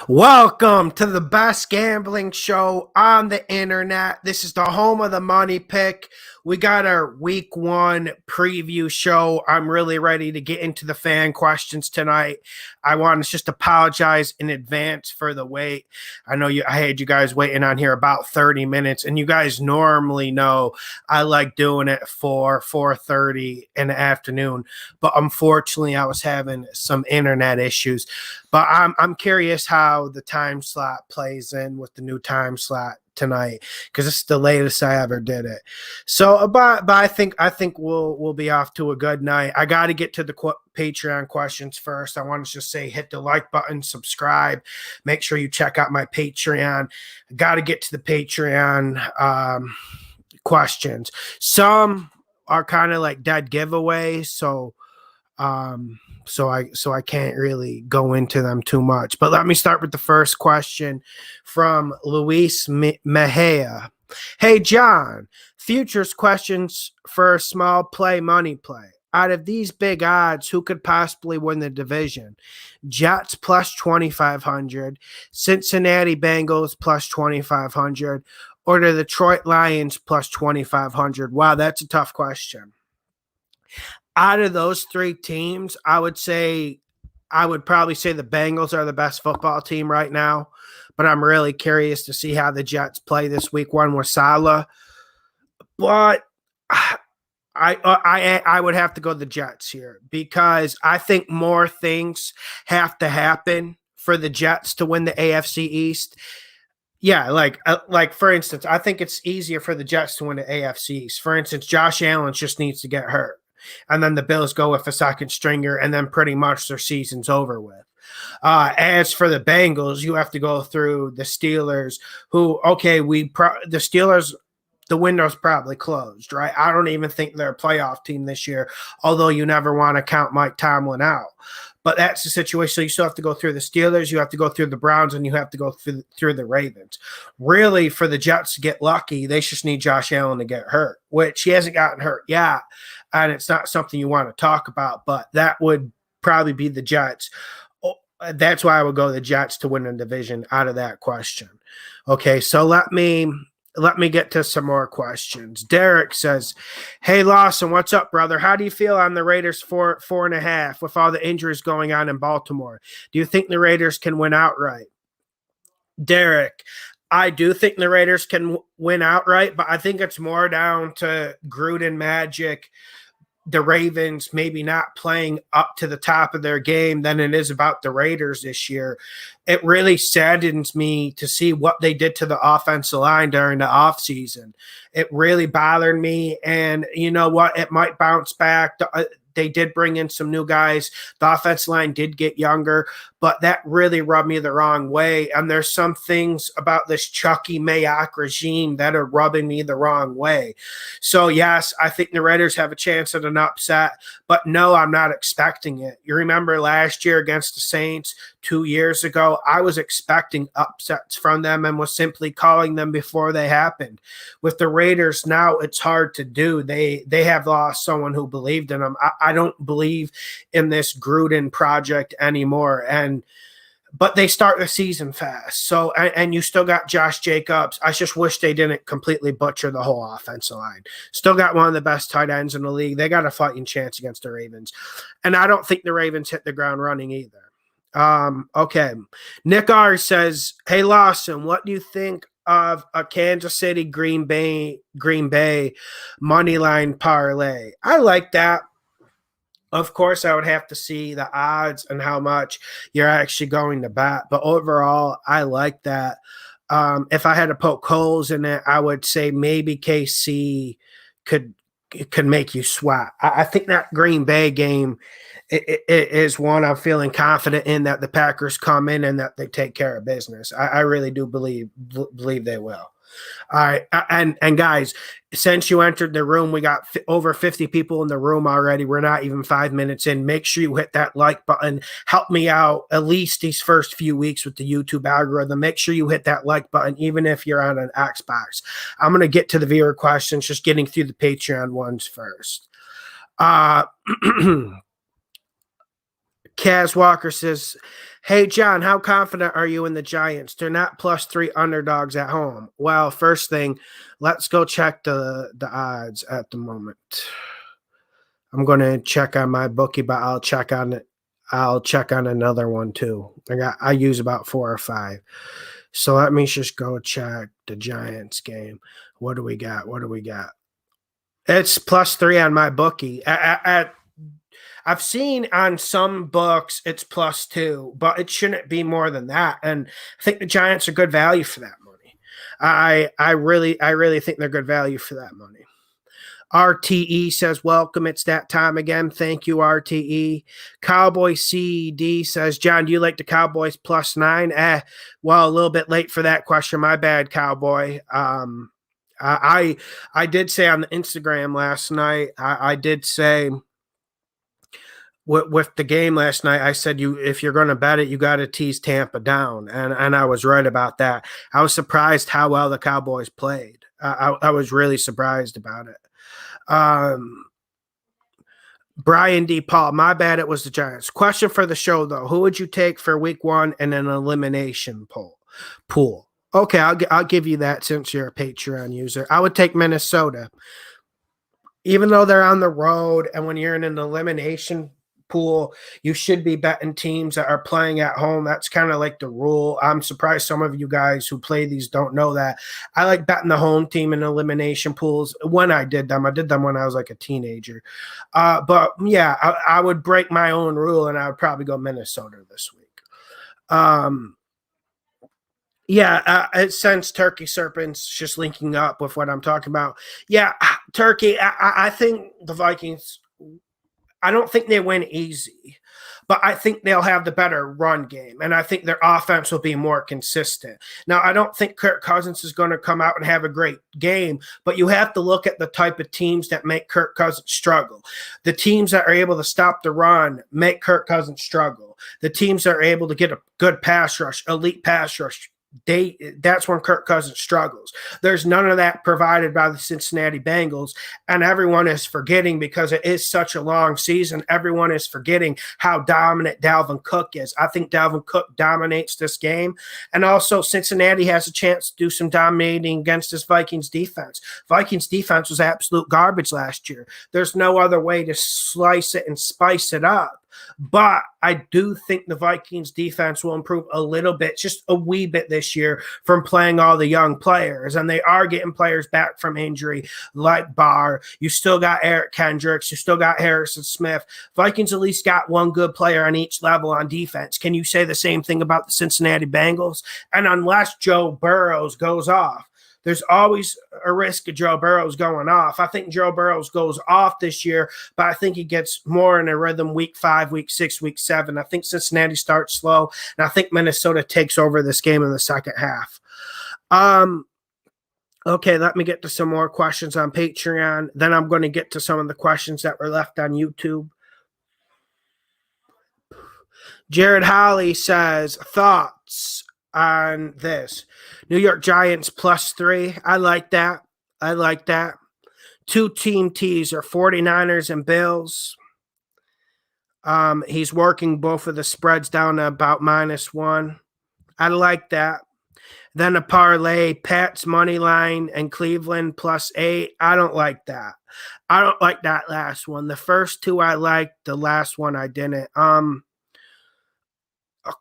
Welcome to the best gambling show on the internet. This is the home of the money pick. We got our week one preview show. I'm really ready to get into the fan questions tonight. I want to just apologize in advance for the wait. I had you guys waiting on here about 30 minutes, and you guys normally know I like doing it for 4:30 in the afternoon. But unfortunately, I was having some internet issues. But I'm curious how the time slot plays in with the new time slot tonight, because it's the latest I ever did it. So, but I think we'll be off to a good night. I got to get to the Patreon questions first. I want to just say hit the like button, subscribe, make sure you check out my Patreon. I got to get to the Patreon questions. Some are kind of like dead giveaways, so I can't really go into them too much. But let me start with the first question from Luis Mejia. Hey, John, futures questions for a small play money play. Out of these big odds, who could possibly win the division? Jets plus 2,500, Cincinnati Bengals plus 2,500, or the Detroit Lions plus 2,500? Wow, that's a tough question. Out of those three teams, I would probably say the Bengals are the best football team right now, but I'm really curious to see how the Jets play this week one with Salah. But I would have to go the Jets here, because I think more things have to happen for the Jets to win the AFC East. Yeah, like for instance, I think it's easier for the Jets to win the AFC East. For instance, Josh Allen just needs to get hurt, and then the Bills go with a second stringer, and then pretty much their season's over with. As for the Bengals, you have to go through the Steelers, who, okay, the Steelers, the window's probably closed, right? I don't even think they're a playoff team this year, although you never want to count Mike Tomlin out. But that's the situation. So you still have to go through the Steelers, you have to go through the Browns, and you have to go through the Ravens. Really, for the Jets to get lucky, they just need Josh Allen to get hurt, which he hasn't gotten hurt yet, and it's not something you want to talk about, but that would probably be the Jets. That's why I would go the Jets to win the division out of that question. Okay, so let me get to some more questions. Derek says, hey, Lawson, what's up, brother? How do you feel on the Raiders 4.5 with all the injuries going on in Baltimore? Do you think the Raiders can win outright? Derek, I do think the Raiders can win outright, but I think it's more down to Gruden magic, the Ravens maybe not playing up to the top of their game than it is about the Raiders this year. It really saddens me to see what they did to the offensive line during the offseason. It really bothered me, and you know what? It might bounce back. They did bring in some new guys. The offensive line did get younger, but that really rubbed me the wrong way. And there's some things about this Chucky Mayock regime that are rubbing me the wrong way. So, yes, I think the Raiders have a chance at an upset, but no, I'm not expecting it. You remember last year against the Saints, 2 years ago, I was expecting upsets from them and was simply calling them before they happened. With the Raiders now, it's hard to do. They have lost someone who believed in them. I don't believe in this Gruden project anymore. But they start the season fast. So, and you still got Josh Jacobs. I just wish they didn't completely butcher the whole offensive line. Still got one of the best tight ends in the league. They got a fighting chance against the Ravens. And I don't think the Ravens hit the ground running either. Okay. Nick R says, hey, Lawson, what do you think of a Kansas City Green Bay money line parlay? I like that. Of course, I would have to see the odds and how much you're actually going to bet. But overall, I like that. If I had to poke holes in it, I would say maybe KC could make you sweat. I think that Green Bay game it is one I'm feeling confident in, that the Packers come in and that they take care of business. I really do believe they will. All right. And guys, since you entered the room, we got over 50 people in the room already. We're not even 5 minutes in. Make sure you hit that like button. Help me out at least these first few weeks with the YouTube algorithm. Make sure you hit that like button, even if you're on an Xbox. I'm going to get to the viewer questions, just getting through the Patreon ones first. Kaz Walker says, hey, John, how confident are you in the Giants? They're not +3 underdogs at home. Well, first thing, let's go check the odds at the moment. I'm going to check on my bookie, but I'll check on another one too. I use about 4 or 5. So let me just go check the Giants game. What do we got? It's +3 on my bookie. I've seen on some books it's +2, but it shouldn't be more than that. And I think the Giants are good value for that money. I really think they're good value for that money. RTE says, welcome. It's that time again. Thank you, RTE. Cowboy CED says, John, do you like the Cowboys +9? Well, a little bit late for that question. My bad, Cowboy. I did say on the Instagram last night, I did say with the game last night, I said, if you're going to bet it, you got to tease Tampa down. And I was right about that. I was surprised how well the Cowboys played. I was really surprised about it. Brian D. Paul, my bad, it was the Giants. Question for the show, though. Who would you take for week 1 in an elimination pool? Okay, I'll give you that since you're a Patreon user. I would take Minnesota. Even though they're on the road, and when you're in an elimination pool, you should be betting teams that are playing at home. That's kind of like the rule. I'm surprised some of you guys who play these don't know that. I like betting the home team in elimination pools when I did them. I did them when I was like a teenager. But yeah, I would break my own rule and I would probably go Minnesota this week. It sends Turkey Serpents just linking up with what I'm talking about. Yeah, Turkey, I think the Vikings, I don't think they win easy, but I think they'll have the better run game, and I think their offense will be more consistent. Now, I don't think Kirk Cousins is going to come out and have a great game, but you have to look at the type of teams that make Kirk Cousins struggle. The teams that are able to stop the run make Kirk Cousins struggle. The teams that are able to get a good pass rush, elite pass rush, that's when Kirk Cousins struggles. There's none of that provided by the Cincinnati Bengals, and everyone is forgetting, because it is such a long season, everyone is forgetting how dominant Dalvin Cook is. I think Dalvin Cook dominates this game, and also Cincinnati has a chance to do some dominating against this Vikings defense. Vikings defense was absolute garbage last year. There's no other way to slice it and spice it up. But I do think the Vikings defense will improve a little bit, just a wee bit this year, from playing all the young players. And they are getting players back from injury like Barr. You still got Eric Kendricks. You still got Harrison Smith. Vikings at least got one good player on each level on defense. Can you say the same thing about the Cincinnati Bengals? And unless Joe Burrows goes off, there's always a risk of Joe Burrows going off. I think Joe Burrows goes off this year, but I think he gets more in a rhythm week 5, week 6, week 7. I think Cincinnati starts slow, and I think Minnesota takes over this game in the second half. Okay, let me get to some more questions on Patreon. Then I'm going to get to some of the questions that were left on YouTube. Jared Holly says, thoughts on this? New York Giants +3. I like that. 2 team tees are 49ers and Bills. He's working both of the spreads down to about -1. I like that. Then a parlay, Pats money line and Cleveland +8. I don't like that. I don't like that last one. The first 2 I liked. The last one I didn't.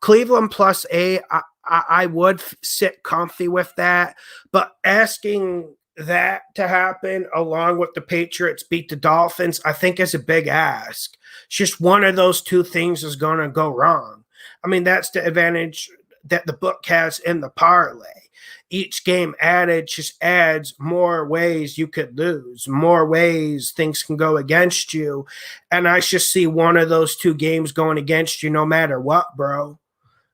Cleveland +8. I would sit comfy with that, but asking that to happen along with the Patriots beat the Dolphins, I think is a big ask. It's just one of those 2 things is going to go wrong. I mean, that's the advantage that the book has in the parlay. Each game added just adds more ways you could lose, more ways things can go against you. And I just see one of those 2 games going against you no matter what, bro.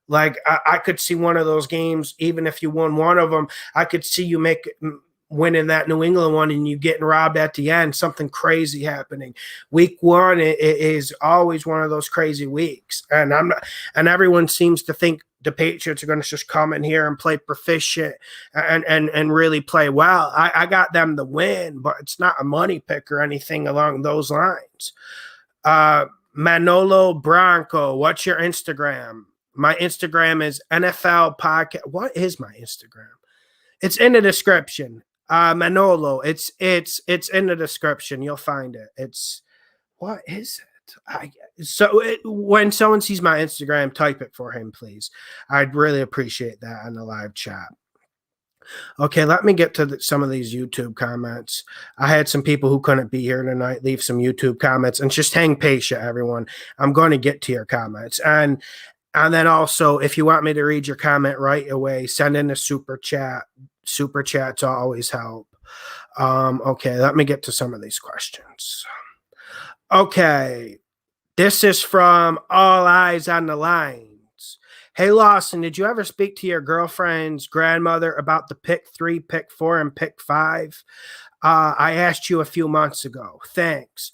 Like, I could see one of those games, even if you won one of them, I could see you winning that New England one and you getting robbed at the end, something crazy happening. Week 1 is always one of those crazy weeks. And everyone seems to think the Patriots are going to just come in here and play proficient and really play well. I got them to win, but it's not a money pick or anything along those lines. Manolo Bronco, what's your Instagram? My Instagram is NFL Podcast. What is my Instagram? It's in the description. Manolo, it's in the description. You'll find it. It's what is it? When someone sees my Instagram, type it for him, please. I'd really appreciate that on the live chat. Okay, let me get to some of these YouTube comments. I had some people who couldn't be here tonight leave some YouTube comments, and just hang patient, everyone. I'm going to get to your comments. And then also, if you want me to read your comment right away, send in a super chat. Super chats always help. Okay, let me get to some of these questions. Okay, this is from All Eyes on the Lines. Hey, Lawson, did you ever speak to your girlfriend's grandmother about the pick 3, pick 4, and pick 5? I asked you a few months ago. Thanks.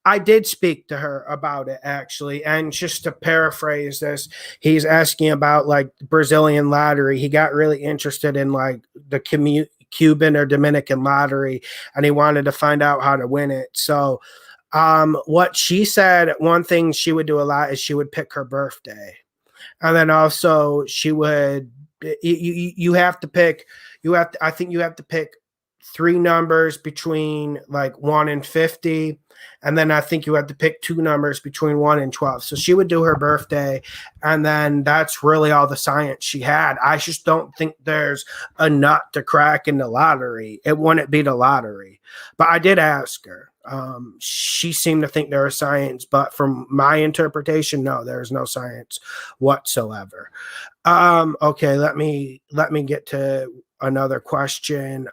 I did speak to her about it, actually. And just to paraphrase this, he's asking about like Brazilian lottery. He got really interested in like the Cuban or Dominican lottery, and he wanted to find out how to win it. So what she said, one thing she would do a lot is she would pick her birthday. And then also she would, you have to pick, I think you have to pick 3 numbers between like 1 and 50. And then I think you have to pick 2 numbers between 1 and 12. So she would do her birthday. And then that's really all the science she had. I just don't think there's a nut to crack in the lottery. It wouldn't be the lottery. But I did ask her. She seemed to think there was science, but from my interpretation, no, there's no science whatsoever. Okay, let me get to another question.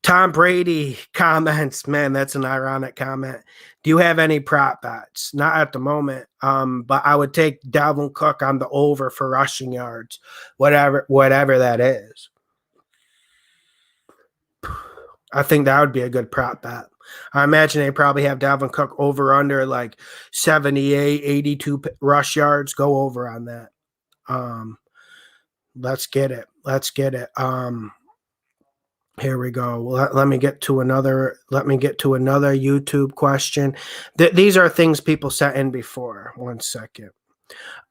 Tom Brady comments, man, that's an ironic comment. Do you have any prop bets? Not at the moment, but I would take Dalvin Cook on the over for rushing yards, whatever that is. I think that would be a good prop bet. I imagine they probably have Dalvin Cook over under like 78, 82 rush yards. Go over on that. Let's get it. Here we go. Let me get to another YouTube question. These are things people sent in before. One second.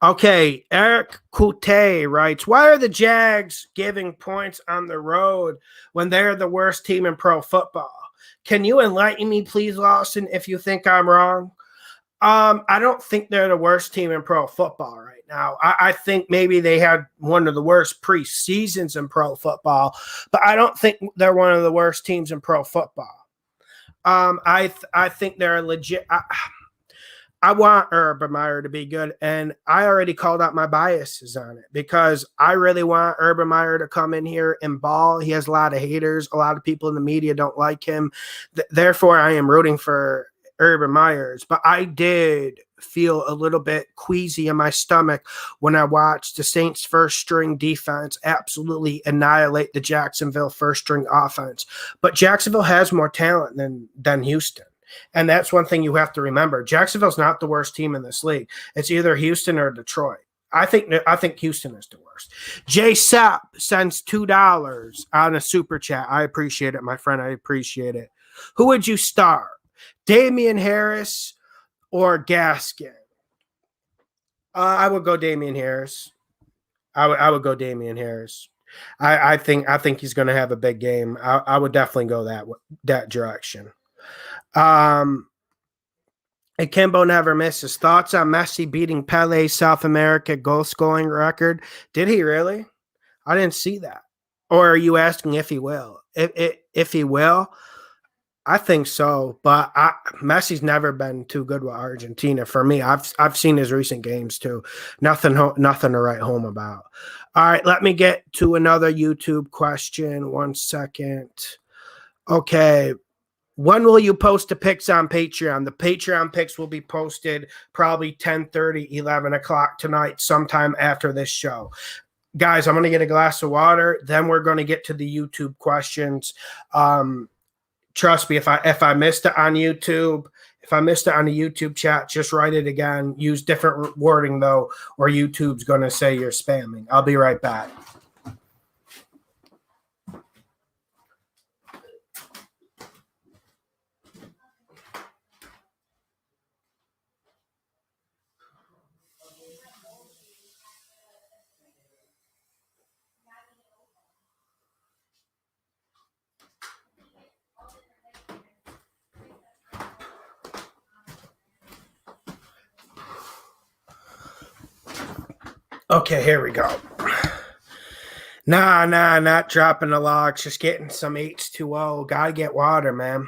Okay, Eric Coute writes, why are the Jags giving points on the road when they're the worst team in pro football? Can you enlighten me, please, Lawson, if you think I'm wrong? I don't think they're the worst team in pro football right now. I think maybe they had one of the worst preseasons in pro football, but I don't think they're one of the worst teams in pro football. I think they're legit. I want Urban Meyer to be good, and I already called out my biases on it because I really want Urban Meyer to come in here and ball. He has a lot of haters. A lot of people in the media don't like him. Therefore, I am rooting for Urban Meyers, but I did feel a little bit queasy in my stomach when I watched the Saints first string defense absolutely annihilate the Jacksonville first string offense. But Jacksonville has more talent than Houston. And that's one thing you have to remember. Jacksonville's not the worst team in this league. It's either Houston or Detroit. I think Houston is the worst. Jay Sepp sends $2 on a super chat. I appreciate it, my friend. I appreciate it. Who would you start? Damian Harris or Gaskin? I would go Damian Harris. I would go Damian Harris. I think he's going to have a big game. I would definitely go that direction. Akimbo never misses. Thoughts on Messi beating Pele's South America goal scoring record? Did he really? I didn't see that. Or are you asking if he will? If he will, I think so. But Messi's never been too good with Argentina for me. I've seen his recent games too. Nothing to write home about. All right, let me get to another YouTube question. 1 second. Okay. When will you post the picks on Patreon? The Patreon picks will be posted probably 10:30, 11 o'clock tonight, sometime after this show. Guys, I'm going to get a glass of water. Then we're going to get to the YouTube questions. Trust me, if I missed it on YouTube, if I missed it on the YouTube chat, just write it again. Use different wording, though, or YouTube's going to say you're spamming. I'll be right back. Okay, here we go. Nah, not dropping the logs. Just getting some H2O. Gotta get water, man.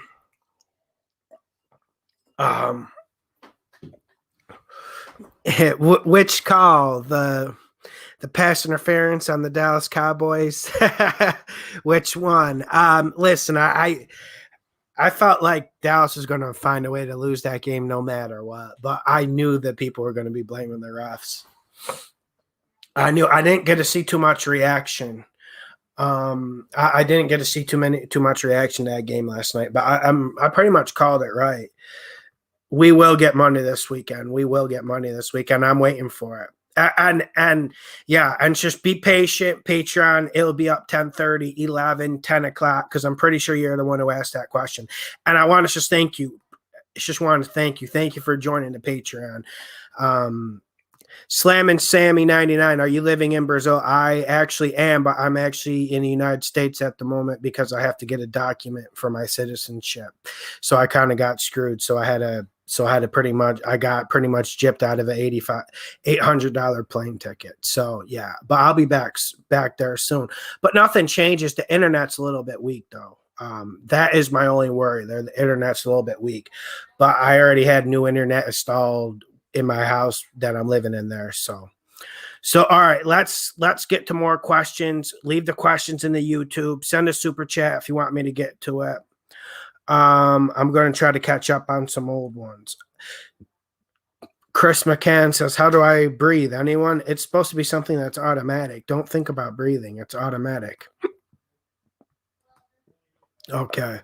Which call? The pass interference on the Dallas Cowboys? Which one? Listen, I felt like Dallas was going to find a way to lose that game no matter what, but I knew that people were going to be blaming the refs. I didn't get to see too much reaction. I didn't get to see too much reaction to that game last night, but I pretty much called it right. We will get money this weekend. I'm waiting for it. And yeah, and just be patient. Patreon, it'll be up 10:30, 11, 10 o'clock, because I'm pretty sure you're the one who asked that question. And I want to just thank you. Thank you for joining the Patreon. Slammin' Sammy 99. Are you living in Brazil? I actually am, but I'm actually in the United States at the moment because I have to get a document for my citizenship. So I kind of got screwed. So I got pretty much gypped out of an $800 plane ticket. So yeah, but I'll be back there soon. But nothing changes. The internet's a little bit weak though. That is my only worry there. The internet's a little bit weak, but I already had new internet installed in my house that I'm living in there. So all right, let's get to more questions. Leave the questions in the YouTube. Send a super chat if you want me to get to it. I'm going to try to catch up on some old ones. Chris McCann says, how do I breathe? Anyone? It's supposed to be something that's automatic. Don't think about breathing. It's automatic. Okay.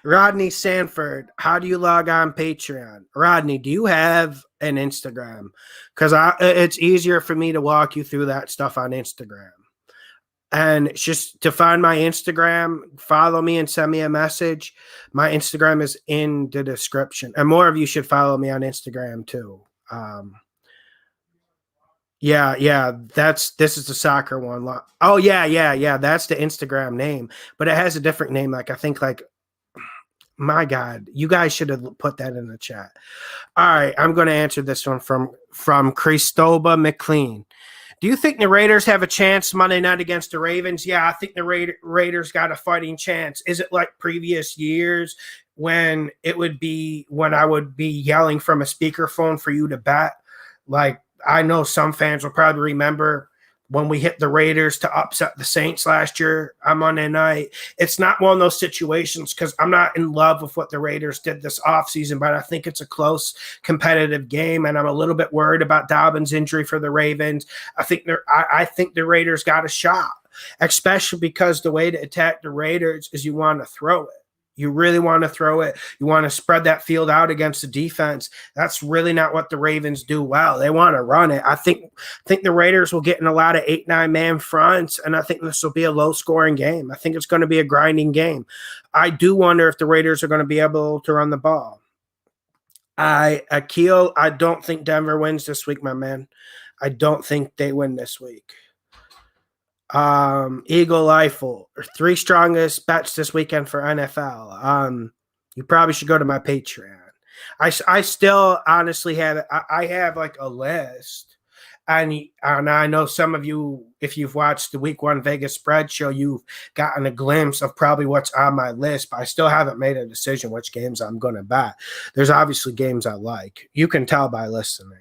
Rodney Sanford, how do you log on Patreon? Rodney, do you have an Instagram? Because it's easier for me to walk you through that stuff on Instagram. And just to find my Instagram, follow me and send me a message. My Instagram is in the description. And more of you should follow me on Instagram too. Yeah. This is the soccer one. Oh, yeah. That's the Instagram name. But it has a different name. I think my God, you guys should have put that in the chat. All right, I'm going to answer this one from Christoba McLean. Do you think the Raiders have a chance Monday night against the Ravens? Yeah, I think the Raiders got a fighting chance. Is it like previous years when I would be yelling from a speakerphone for you to bet? Like, I know some fans will probably remember when we hit the Raiders to upset the Saints last year on Monday night. It's not one of those situations because I'm not in love with what the Raiders did this offseason, but I think it's a close competitive game, and I'm a little bit worried about Dobbins' injury for the Ravens. I think the Raiders got a shot, especially because the way to attack the Raiders is you want to throw it. You really want to throw it. You want to spread that field out against the defense. That's really not what the Ravens do well. They want to run it. I think the Raiders will get in a lot of 8-9 man fronts, and I think this will be a low-scoring game. I think it's going to be a grinding game. I do wonder if the Raiders are going to be able to run the ball. Akil, I don't think Denver wins this week, my man. I don't think they win this week. Eagle Eiffel, 3 strongest bets this weekend for NFL. You probably should go to my Patreon. I still honestly have I have like a list, and I know some of you, if you've watched the Week 1 Vegas spread show, you've gotten a glimpse of probably what's on my list, but I still haven't made a decision which games I'm going to bet. There's obviously games I like. You can tell by listening.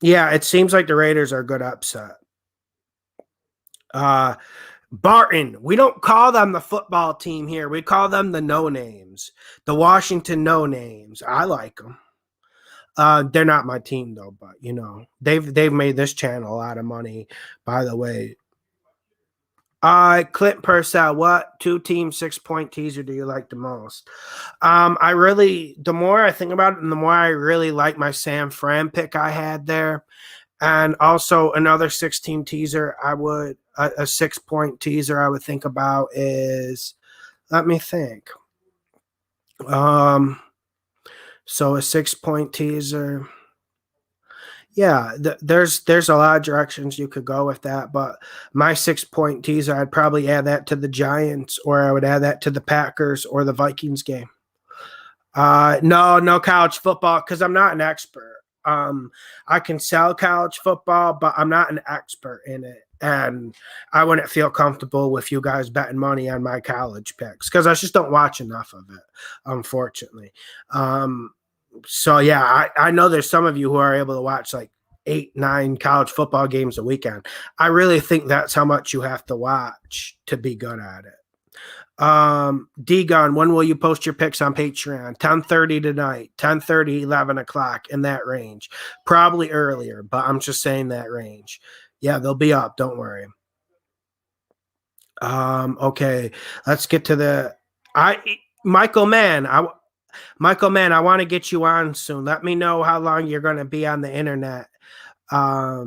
Yeah, it seems like the Raiders are a good upset. Barton, we don't call them the football team here. We call them the no-names, the Washington no-names. I like them. They're not my team though, but they've made this channel a lot of money. By the way, Clint Purcell, what 2-team 6-point teaser do you like the most? The more I think about it, and the more I really like my San Fran pick I had there. And also another 6-team teaser, a 6-point teaser I would think about is, let me think. So a 6-point teaser. Yeah, there's a lot of directions you could go with that, but my 6-point teaser, I'd probably add that to the Giants, or I would add that to the Packers or the Vikings game. No college football because I'm not an expert. I can sell college football, but I'm not an expert in it. And I wouldn't feel comfortable with you guys betting money on my college picks because I just don't watch enough of it, unfortunately. So yeah, I know there's some of you who are able to watch like 8, 9 college football games a weekend. I really think that's how much you have to watch to be good at it. D-Gun, when will you post your picks on Patreon? 10:30 tonight, 10:30, 11 o'clock, in that range. Probably earlier, but I'm just saying that range. Yeah, they'll be up. Don't worry. Okay, let's get to the Michael Mann. Michael Mann, I want to get you on soon. Let me know how long you're going to be on the internet. I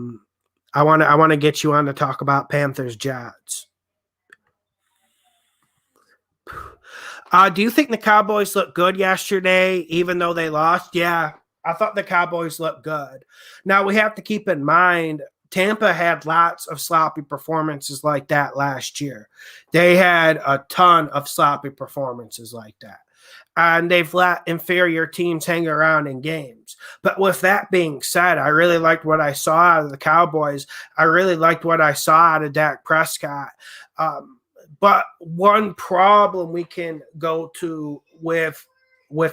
want to get you on to talk about Panthers Jets. Do you think the Cowboys looked good yesterday, even though they lost? Yeah, I thought the Cowboys looked good. Now, we have to keep in mind, Tampa had lots of sloppy performances like that last year. They had a ton of sloppy performances like that. And they've let inferior teams hang around in games. But with that being said, I really liked what I saw out of the Cowboys. I really liked what I saw out of Dak Prescott. But one problem we can go to with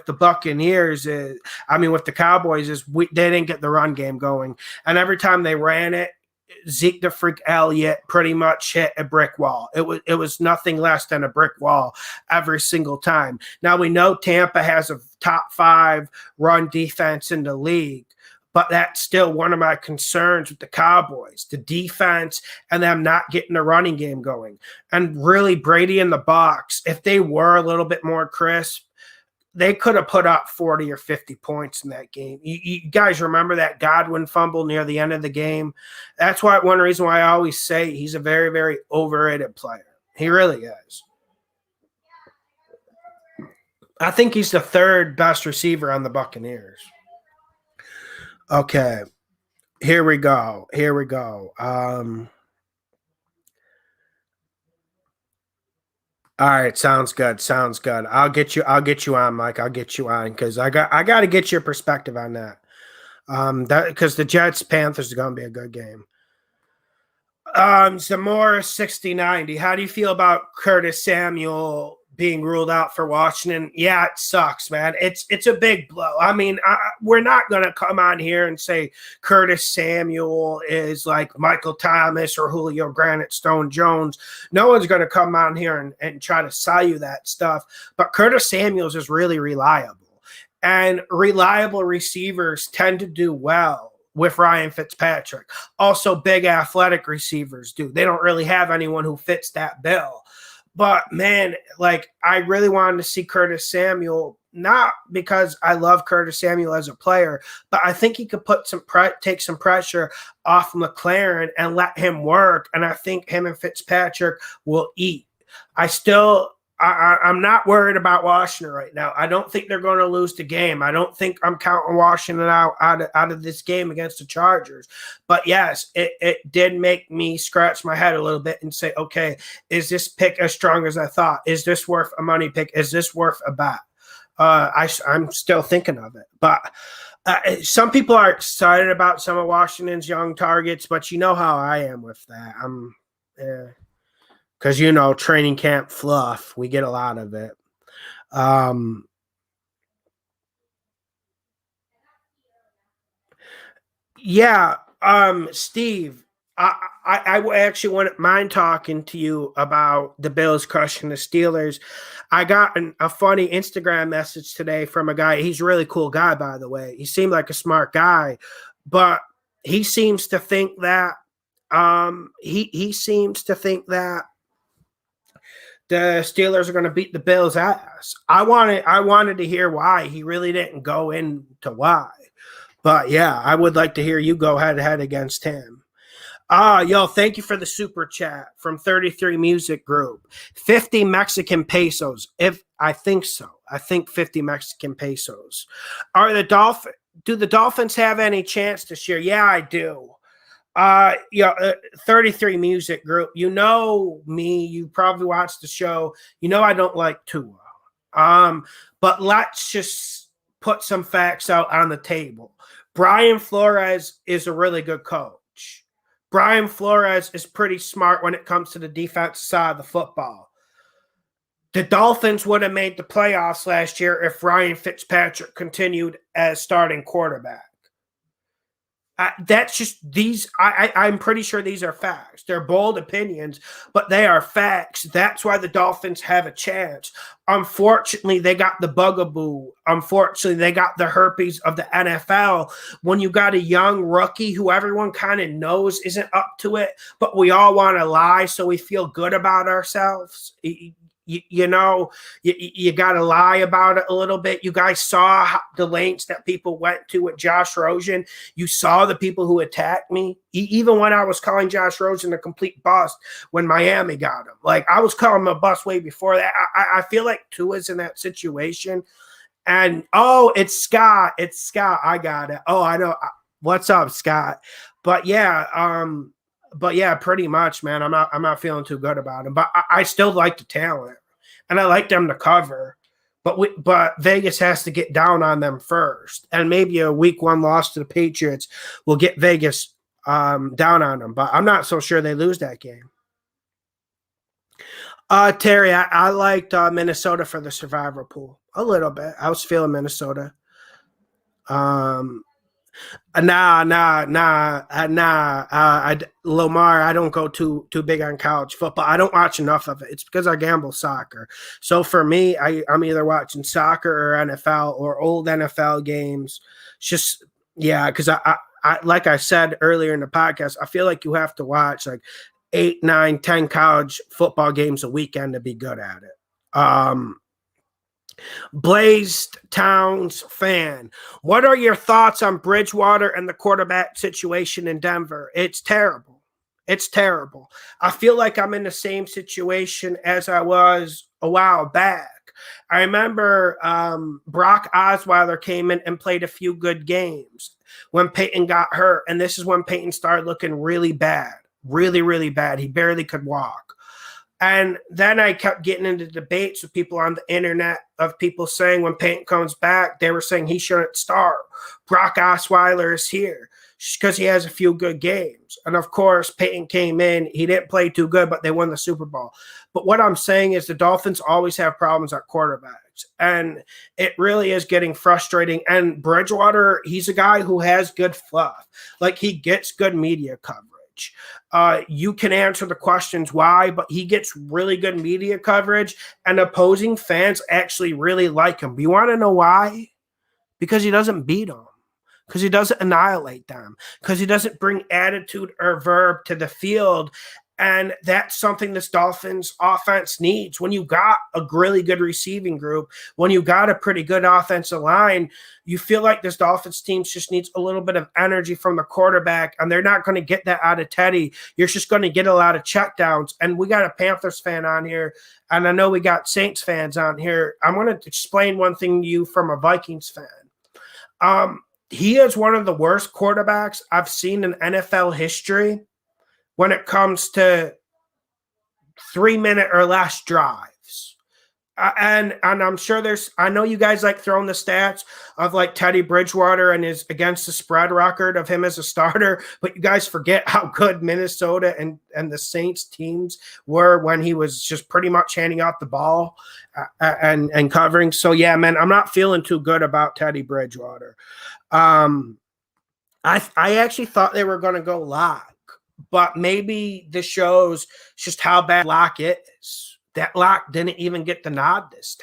the Buccaneers is, with the Cowboys is they didn't get the run game going. And every time they ran it, Zeke the Freak Elliott pretty much hit a brick wall. It was nothing less than a brick wall every single time. Now we know Tampa has a top 5 run defense in the league, but that's still one of my concerns with the Cowboys, the defense and them not getting the running game going. And really, Brady and the Bucs, if they were a little bit more crisp, they could have put up 40 or 50 points in that game. You guys remember that Godwin fumble near the end of the game? That's one reason why I always say he's a very, very overrated player. He really is. I think he's the 3rd best receiver on the Buccaneers. Okay. Here we go. All right, sounds good. I'll get you on, Mike. I'll get you on because I got to get your perspective on that. That because the Jets Panthers is going to be a good game. Zamora 6090. How do you feel about Curtis Samuel being ruled out for Washington? Yeah, it sucks, man. It's a big blow. We're not going to come on here and say Curtis Samuel is like Michael Thomas or Julio Granite Stone Jones. No one's going to come on here and try to sell you that stuff. But Curtis Samuels is really reliable. And reliable receivers tend to do well with Ryan Fitzpatrick. Also, big athletic receivers do. They don't really have anyone who fits that bill. But, man, I really wanted to see Curtis Samuel, not because I love Curtis Samuel as a player, but I think he could take some pressure off McLaren and let him work, and I think him and Fitzpatrick will eat. I'm not worried about Washington right now. I don't think they're going to lose the game. I don't think I'm counting Washington out of this game against the Chargers. But yes, it did make me scratch my head a little bit and say, okay, is this pick as strong as I thought? Is this worth a money pick? Is this worth a bet? I'm still thinking of it. But some people are excited about some of Washington's young targets, but you know how I am with that. Because, training camp fluff, we get a lot of it. Steve, I actually wouldn't mind talking to you about the Bills crushing the Steelers. I got a funny Instagram message today from a guy. He's a really cool guy, by the way. He seemed like a smart guy, but he seems to think that he seems to think that the Steelers are going to beat the Bills' ass. I wanted to hear why. He really didn't go into why. But yeah, I would like to hear you go head to head against him. Thank you for the super chat from 33 Music Group. 50 Mexican pesos. I think so. I think 50 Mexican pesos. Do the Dolphins have any chance this year? Yeah, I do. 33 Music Group. You know me. You probably watched the show. I don't like Tua. But let's just put some facts out on the table. Brian Flores is a really good coach. Brian Flores is pretty smart when it comes to the defensive side of the football. The Dolphins would have made the playoffs last year if Ryan Fitzpatrick continued as starting quarterback. That's just these. I'm pretty sure these are facts. They're bold opinions, but they are facts. That's why the Dolphins have a chance. Unfortunately, they got the bugaboo. Unfortunately, they got the herpes of the NFL. When you got a young rookie who everyone kind of knows isn't up to it, but we all want to lie so we feel good about ourselves. You got to lie about it a little bit. You guys saw the lengths that people went to with Josh Rosen. You saw the people who attacked me. Even when I was calling Josh Rosen a complete bust when Miami got him. Like, I was calling him a bust way before that. I feel like Tua's in that situation. And, it's Scott. It's Scott. I got it. Oh, I know. What's up, Scott? But, yeah, pretty much, man. I'm not feeling too good about him, but I still like the talent, and I like them to cover. But Vegas has to get down on them first, and maybe a week 1 loss to the Patriots will get Vegas down on them. But I'm not so sure they lose that game. Terry, I liked Minnesota for the survivor pool a little bit. I was feeling Minnesota. Lamar, I don't go too big on college football. I don't watch enough of it. It's because I gamble soccer. So for me, I'm either watching soccer or NFL or old NFL games. It's just, yeah, because I like I said earlier in the podcast, I feel like you have to watch like 8, 9, 10 college football games a weekend to be good at it. Blazed Towns fan, what are your thoughts on Bridgewater and the quarterback situation in Denver? It's terrible. It's terrible. I feel like I'm in the same situation as I was a while back. I remember Brock Osweiler came in and played a few good games when Peyton got hurt, and this is when Peyton started looking really bad, really, really bad. He barely could walk. And then I kept getting into debates with people on the internet of people saying when Peyton comes back, they were saying he shouldn't start. Brock Osweiler is here because he has a few good games. And, of course, Peyton came in. He didn't play too good, but they won the Super Bowl. But what I'm saying is the Dolphins always have problems at quarterbacks. And it really is getting frustrating. And Bridgewater, he's a guy who has good fluff. Like, he gets good media coverage. You can answer the questions why, but he gets really good media coverage, and opposing fans actually really like him. You want to know why? Because he doesn't beat them, because he doesn't annihilate them, because he doesn't bring attitude or verb to the field. And that's something this Dolphins offense needs. When you got a really good receiving group, when you got a pretty good offensive line, you feel like this Dolphins team just needs a little bit of energy from the quarterback, and they're not going to get that out of Teddy. You're just going to get a lot of checkdowns. And we got a Panthers fan on here, and I know we got Saints fans on here. I want to explain one thing to you from a Vikings fan. He is one of the worst quarterbacks I've seen in NFL history when it comes to 3-minute or less drives. And I'm sure I know you guys like throwing the stats of like Teddy Bridgewater and his against the spread record of him as a starter, but you guys forget how good Minnesota and the Saints teams were when he was just pretty much handing out the ball and covering. So yeah, man, I'm not feeling too good about Teddy Bridgewater. I actually thought they were going to go lock. But maybe this shows just how bad Lock is. That Lock didn't even get the nod this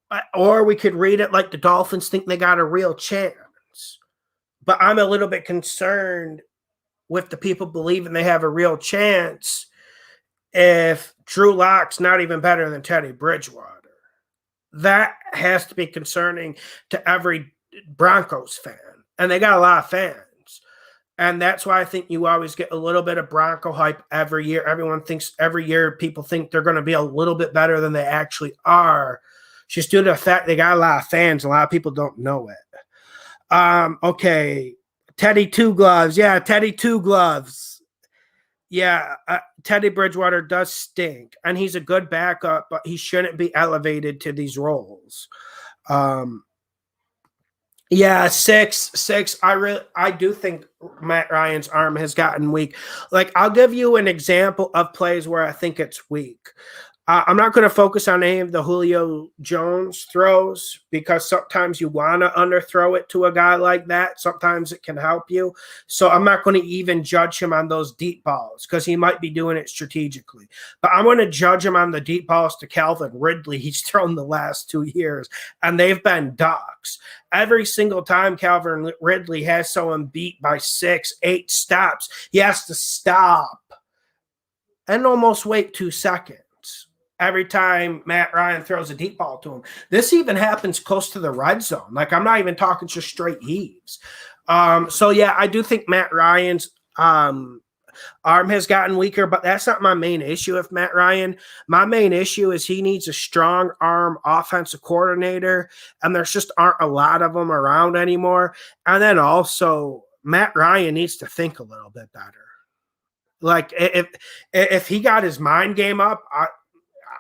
time. Or we could read it like the Dolphins think they got a real chance. But I'm a little bit concerned with the people believing they have a real chance if Drew Lock's not even better than Teddy Bridgewater. That has to be concerning to every Broncos fan. And they got a lot of fans. And that's why I think you always get a little bit of Bronco hype every year. Everyone thinks every year people think they're going to be a little bit better than they actually are. Just due to the fact they got a lot of fans. A lot of people don't know it. Okay. Teddy Two Gloves. Yeah, Teddy Two Gloves. Yeah, Teddy Bridgewater does stink, and he's a good backup, but he shouldn't be elevated to these roles. Um, yeah, six. I do think Matt Ryan's arm has gotten weak. Like, I'll give you an example of plays where I think it's weak. I'm not going to focus on any of the Julio Jones throws because sometimes you want to underthrow it to a guy like that. Sometimes it can help you. So I'm not going to even judge him on those deep balls because he might be doing it strategically. But I'm going to judge him on the deep balls to Calvin Ridley he's thrown the last 2 years, and they've been ducks. Every single time Calvin Ridley has someone beat by 6, 8 stops, he has to stop and almost wait 2 seconds every time Matt Ryan throws a deep ball to him. This even happens close to the red zone. Like, I'm not even talking just straight heaves. So, yeah, I do think Matt Ryan's arm has gotten weaker, but that's not my main issue with Matt Ryan. My main issue is he needs a strong arm offensive coordinator, and there's just aren't a lot of them around anymore. And then also, Matt Ryan needs to think a little bit better. Like, if he got his mind game up,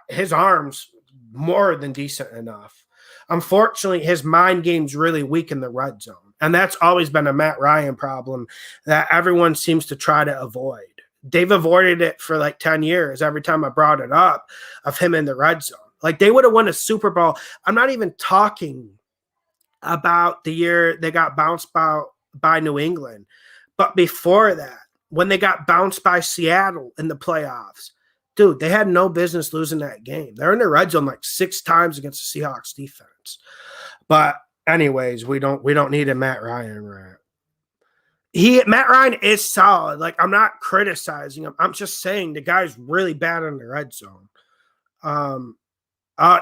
his arm's more than decent enough. Unfortunately, his mind game's really weak in the red zone. And that's always been a Matt Ryan problem that everyone seems to try to avoid. They've avoided it for like 10 years every time I brought it up of him in the red zone. Like, they would have won a Super Bowl. I'm not even talking about the year they got bounced by New England. But before that, when they got bounced by Seattle in the playoffs, dude, they had no business losing that game. They're in the red zone like 6 times against the Seahawks defense. But anyways, we don't need a Matt Ryan rant. Matt Ryan is solid. Like, I'm not criticizing him. I'm just saying the guy's really bad in the red zone.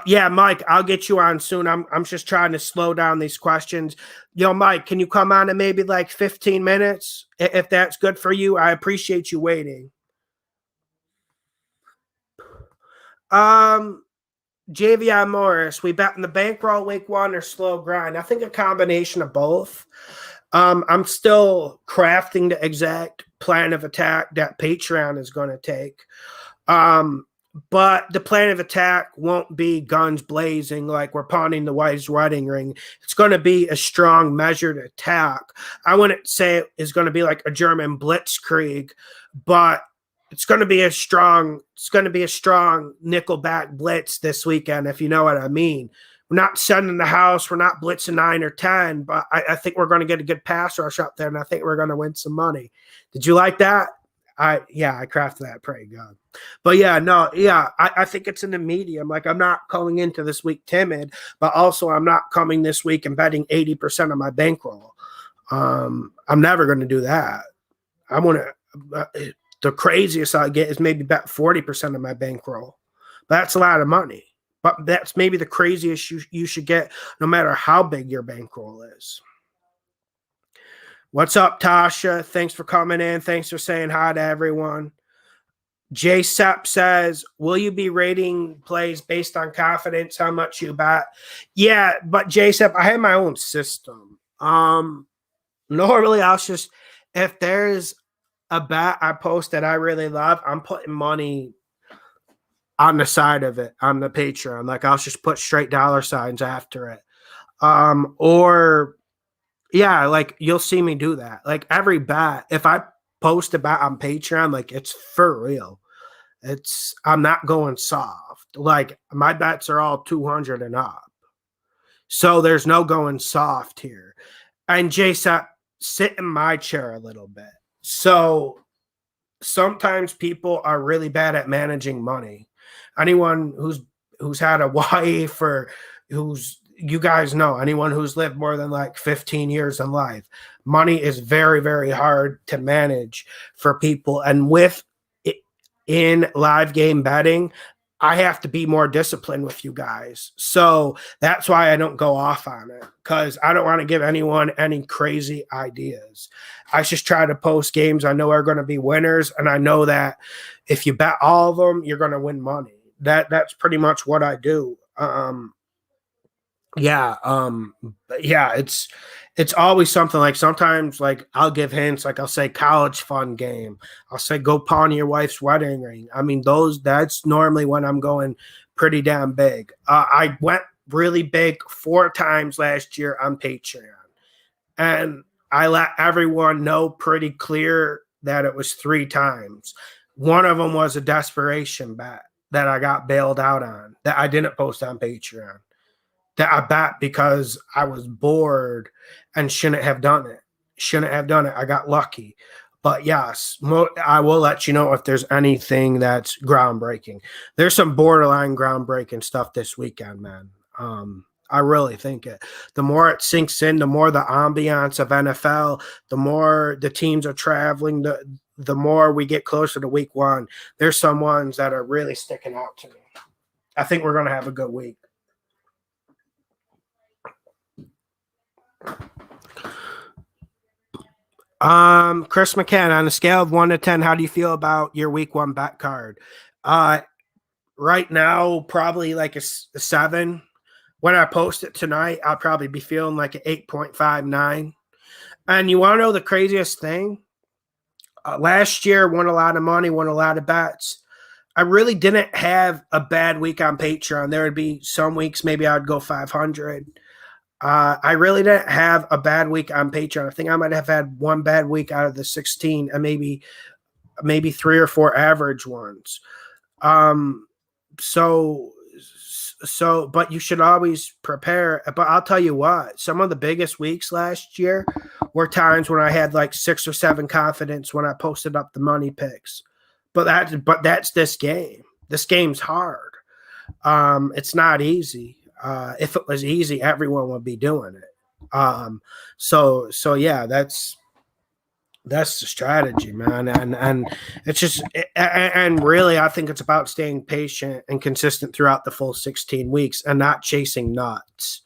Yeah, Mike, I'll get you on soon. I'm just trying to slow down these questions. Yo, Mike, can you come on in maybe like 15 minutes if that's good for you? I appreciate you waiting. Javion Morris, we bet in the bankroll week 1 or slow grind. I think a combination of both. I'm still crafting the exact plan of attack that Patreon is going to take. But the plan of attack won't be guns blazing like we're pawning the wife's wedding ring. It's going to be a strong, measured attack. I wouldn't say it's going to be like a German blitzkrieg, but it's going to be a strong nickelback blitz this weekend, if you know what I mean. We're not sending the house. We're not blitzing 9 or 10, but I think we're going to get a good pass rush up there, and I think we're going to win some money. Did you like that? I crafted that. Pray God. But I think it's in the medium. Like, I'm not going into this week timid, but also I'm not coming this week and betting 80% of my bankroll. I'm never going to do that. I want to. The craziest I get is maybe bet 40% of my bankroll. That's a lot of money. But that's maybe the craziest you should get no matter how big your bankroll is. What's up, Tasha? Thanks for coming in. Thanks for saying hi to everyone. J Sepp says, will you be rating plays based on confidence, how much you bet? Yeah, but J Sepp, I have my own system. Normally I'll just, if there's a bet I post that I really love, I'm putting money on the side of it on the Patreon. Like, I'll just put straight dollar signs after it. Like, you'll see me do that. Like, every bet, if I post a bet on Patreon, like, it's for real. I'm not going soft. Like, my bets are all 200 and up. So there's no going soft here. And Jason, sit in my chair a little bit. So sometimes people are really bad at managing money. Anyone who's had a wife or you guys know, anyone who's lived more than like 15 years in life, money is very, very hard to manage for people. And with it, in live game betting, I have to be more disciplined with you guys. So that's why I don't go off on it, because I don't want to give anyone any crazy ideas. I just try to post games I know are going to be winners, and I know that if you bet all of them, you're going to win money. That's pretty much what I do. Yeah, yeah, it's always something. Like sometimes like I'll give hints, like I'll say college fun game. I'll say go pawn your wife's wedding ring. I mean, that's normally when I'm going pretty damn big. I went really big 4 times last year on Patreon. And I let everyone know pretty clear that it was 3 times. One of them was a desperation bet that I got bailed out on that I didn't post on Patreon, that I bet because I was bored and shouldn't have done it. Shouldn't have done it. I got lucky. But yes, I will let you know if there's anything that's groundbreaking. There's some borderline groundbreaking stuff this weekend, man. I really think it. The more it sinks in, the more the ambiance of NFL, the more the teams are traveling, the more we get closer to week one. There's some ones that are really sticking out to me. I think we're going to have a good week. Chris McCann, on a scale of 1 to 10, how do you feel about your week one bet card? Right now, probably like a 7. When I post it tonight, I'll probably be feeling like an 8.59. And you want to know the craziest thing? Last year, won a lot of money, won a lot of bets. I really didn't have a bad week on Patreon. There would be some weeks maybe I'd go 500. I really didn't have a bad week on Patreon. I think I might have had one bad week out of the 16, and maybe 3 or 4 average ones. So, but you should always prepare. But I'll tell you what, some of the biggest weeks last year were times when I had like 6 or 7 confidence when I posted up the money picks. But that's this game. This game's hard. It's not easy. If it was easy, everyone would be doing it. So yeah, that's the strategy, man. And it's just, and really, I think it's about staying patient and consistent throughout the full 16 weeks and not chasing nuts.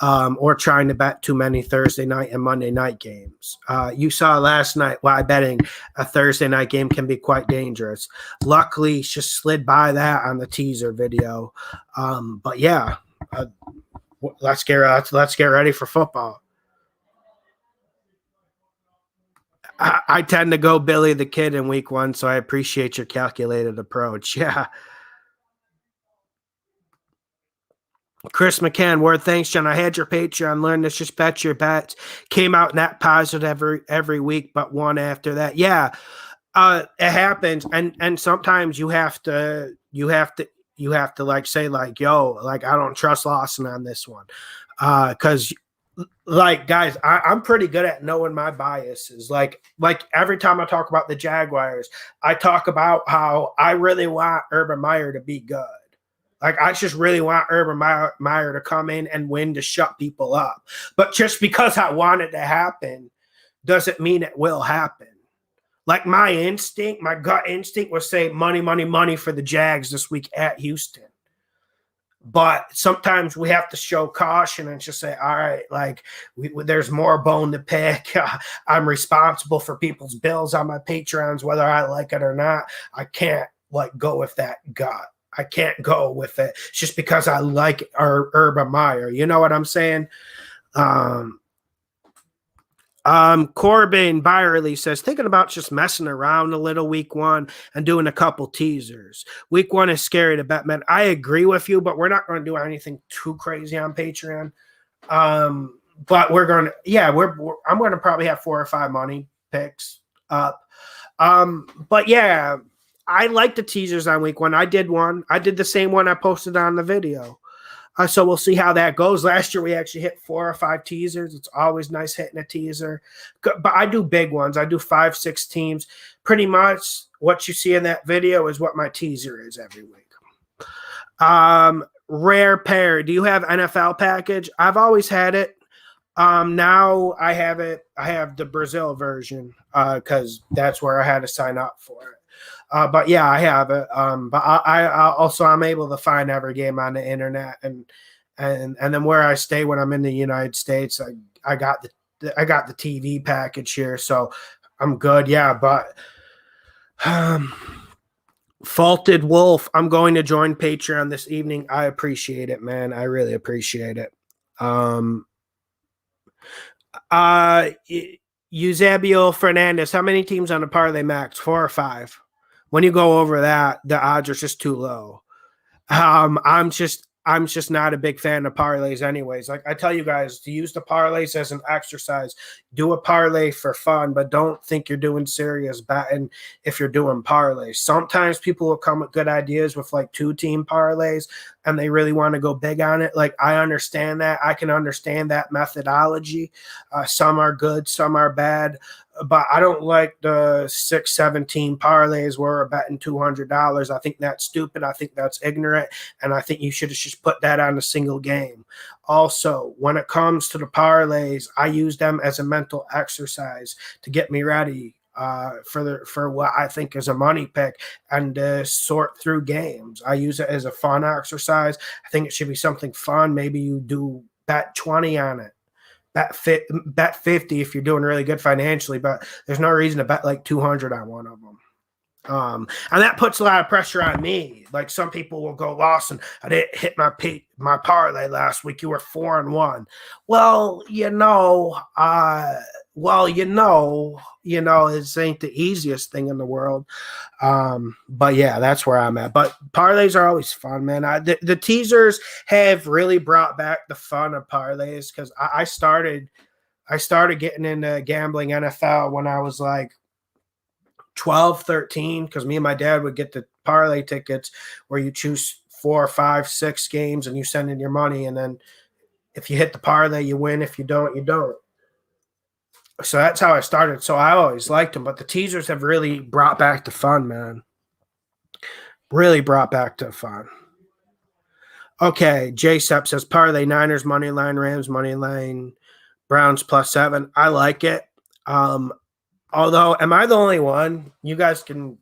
Or trying to bet too many Thursday night and Monday night games. You saw last night why betting a Thursday night game can be quite dangerous. Luckily, just slid by that on the teaser video. But yeah, let's get ready for football. I tend to go Billy the Kid in week one, so I appreciate your calculated approach. Yeah. Chris McCann, word, thanks, John. I had your Patreon, learned this, just bet your bets. Came out net positive every week, but one after that. Yeah, it happens, and sometimes you have to like say like, yo, like I don't trust Lawson on this one, because like guys, I'm pretty good at knowing my biases. Like every time I talk about the Jaguars, I talk about how I really want Urban Meyer to be good. Like, I just really want Urban Meyer to come in and win to shut people up. But just because I want it to happen doesn't mean it will happen. Like, my gut instinct was say money, money, money for the Jags this week at Houston. But sometimes we have to show caution and just say, all right, like, there's more bone to pick. I'm responsible for people's bills on my Patreons, whether I like it or not. I can't, like, go with that gut. I can't go with it just because I like Urban Meyer. You know what I'm saying? Corbin Byerly says, thinking about just messing around a little week one and doing a couple teasers. Week one is scary to bet, man. I agree with you, but we're not going to do anything too crazy on Patreon. But we're going to, yeah, I'm going to probably have 4 or 5 money picks up. But yeah, I like the teasers on week one. I did one. I did the same one I posted on the video. So we'll see how that goes. Last year, we actually hit 4 or 5 teasers. It's always nice hitting a teaser. But I do big ones. I do 5, 6 teams. Pretty much what you see in that video is what my teaser is every week. Rare Pair. Do you have NFL package? I've always had it. Now I have it. I have the Brazil version because that's where I had to sign up for it. But yeah, I have it. But I also I'm able to find every game on the internet and then where I stay when I'm in the United States, I got the TV package here, so I'm good. Yeah, but Faulted Wolf, I'm going to join Patreon this evening. I appreciate it, man. I really appreciate it. Um, uh, Eusebio Fernandez, how many teams on the parlay max? 4 or 5? When you go over that, the odds are just too low. I'm just not a big fan of parlays anyways. Like I tell you guys to use the parlays as an exercise. Do a parlay for fun, but don't think you're doing serious betting if you're doing parlays. Sometimes people will come with good ideas with like 2-team parlays and they really want to go big on it. Like I understand that. I can understand that methodology. Some are good, some are bad. But I don't like the 6-7 team parlays where we're betting $200. I think that's stupid. I think that's ignorant. And I think you should just put that on a single game. Also, when it comes to the parlays, I use them as a mental exercise to get me ready for what I think is a money pick and to sort through games. I use it as a fun exercise. I think it should be something fun. Maybe you do bet 20 on it. Bet 50 if you're doing really good financially, but there's no reason to bet like 200 on one of them. And that puts a lot of pressure on me. Like some people will go, Lawson, I didn't hit my parlay last week. You were 4-1. Well, this ain't the easiest thing in the world. But yeah, that's where I'm at. But parlays are always fun, man. The teasers have really brought back the fun of parlays because I started getting into gambling NFL when I was like 12, 13, because me and my dad would get the parlay tickets where you choose 4, 5, 6 games and you send in your money. And then if you hit the parlay, you win. If you don't, you don't. So that's how I started. So I always liked them, but the teasers have really brought back the fun, man. Really brought back the fun. Okay, J-Sep says parlay Niners, money line, Rams, money line, Browns +7. I like it. Although, am I the only one? You guys can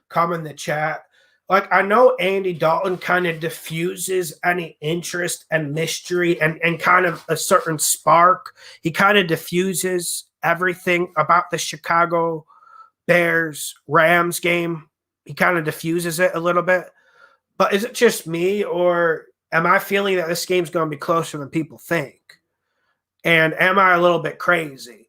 come in the chat. Like, I know Andy Dalton kind of diffuses any interest and mystery and kind of a certain spark. He kind of diffuses everything about the Chicago Bears-Rams game. He kind of diffuses it a little bit. But is it just me, or am I feeling that this game's going to be closer than people think? And am I a little bit crazy?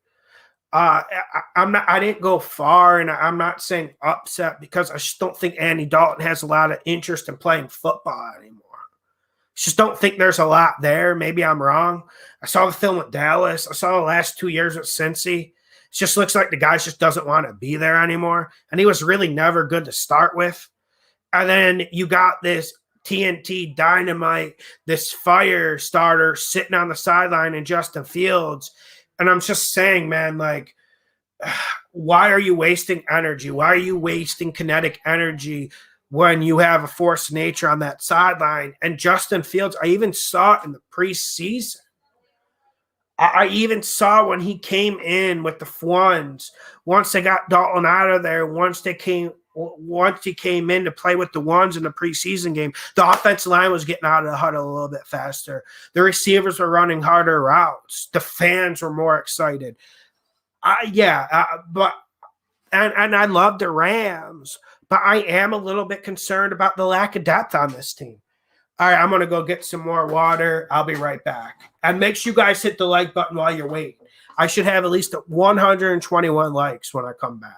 I'm not. I didn't go far, and I'm not saying upset because I just don't think Andy Dalton has a lot of interest in playing football anymore. Just don't think there's a lot there. Maybe I'm wrong. I saw the film with Dallas. I saw the last 2 years with Cincy. It just looks like the guy just doesn't want to be there anymore, and he was really never good to start with. And then you got this TNT dynamite, this fire starter sitting on the sideline in Justin Fields. And I'm just saying, man, like, why are you wasting energy? Why are you wasting kinetic energy when you have a force of nature on that sideline? And Justin Fields, I even saw it in the preseason. I even saw when he came in with the ones, once they got Dalton out of there, once he came in to play with the ones in the preseason game, the offensive line was getting out of the huddle a little bit faster. The receivers were running harder routes. The fans were more excited. But I love the Rams, but I am a little bit concerned about the lack of depth on this team. All right, I'm going to go get some more water. I'll be right back. And make sure you guys hit the like button while you're waiting. I should have at least 121 likes when I come back.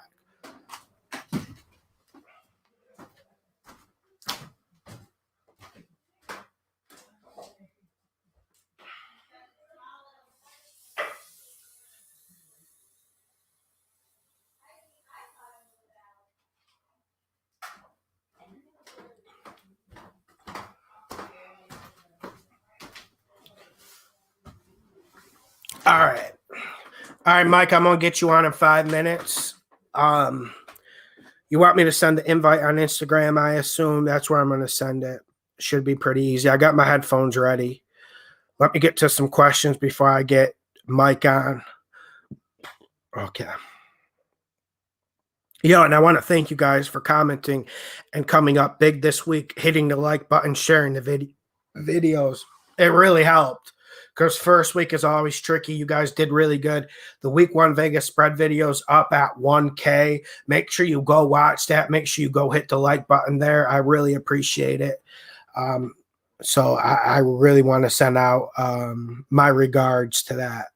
All right, Mike, I'm going to get you on in 5 minutes. You want me to send the invite on Instagram, I assume? That's where I'm going to send it. Should be pretty easy. I got my headphones ready. Let me get to some questions before I get Mike on. Okay. And I want to thank you guys for commenting and coming up big this week, hitting the like button, sharing the videos. It really helped. Because first week is always tricky. You guys did really good. The week 1 Vegas spread videos up at 1K. Make sure you go watch that. Make sure you go hit the like button there. I really appreciate it. So I really want to send out my regards to that.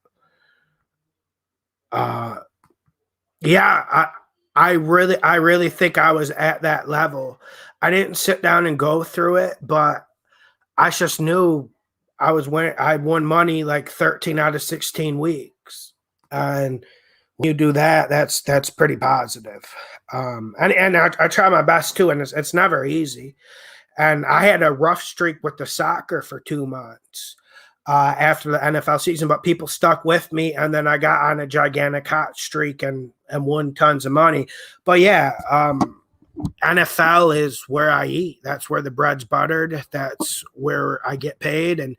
Yeah, I really think I was at that level. I didn't sit down and go through it, but I just knew I was winning. I won money like 13 out of 16 weeks, and when you do that, that's pretty positive. And I try my best too, and it's never easy. And I had a rough streak with the soccer for 2 months after the NFL season, but people stuck with me, and then I got on a gigantic hot streak and won tons of money. But yeah, NFL is where I eat. That's where the bread's buttered. That's where I get paid, and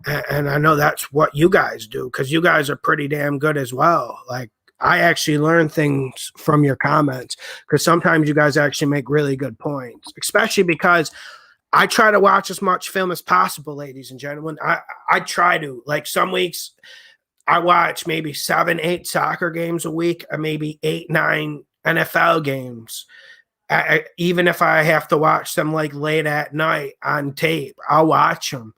I know that's what you guys do because you guys are pretty damn good as well. Like I actually learn things from your comments because sometimes you guys actually make really good points, especially because I try to watch as much film as possible, ladies and gentlemen. I try to. Like some weeks, I watch maybe 7, 8 soccer games a week, or maybe 8, 9 NFL games. Even if I have to watch them like late at night on tape, I'll watch them.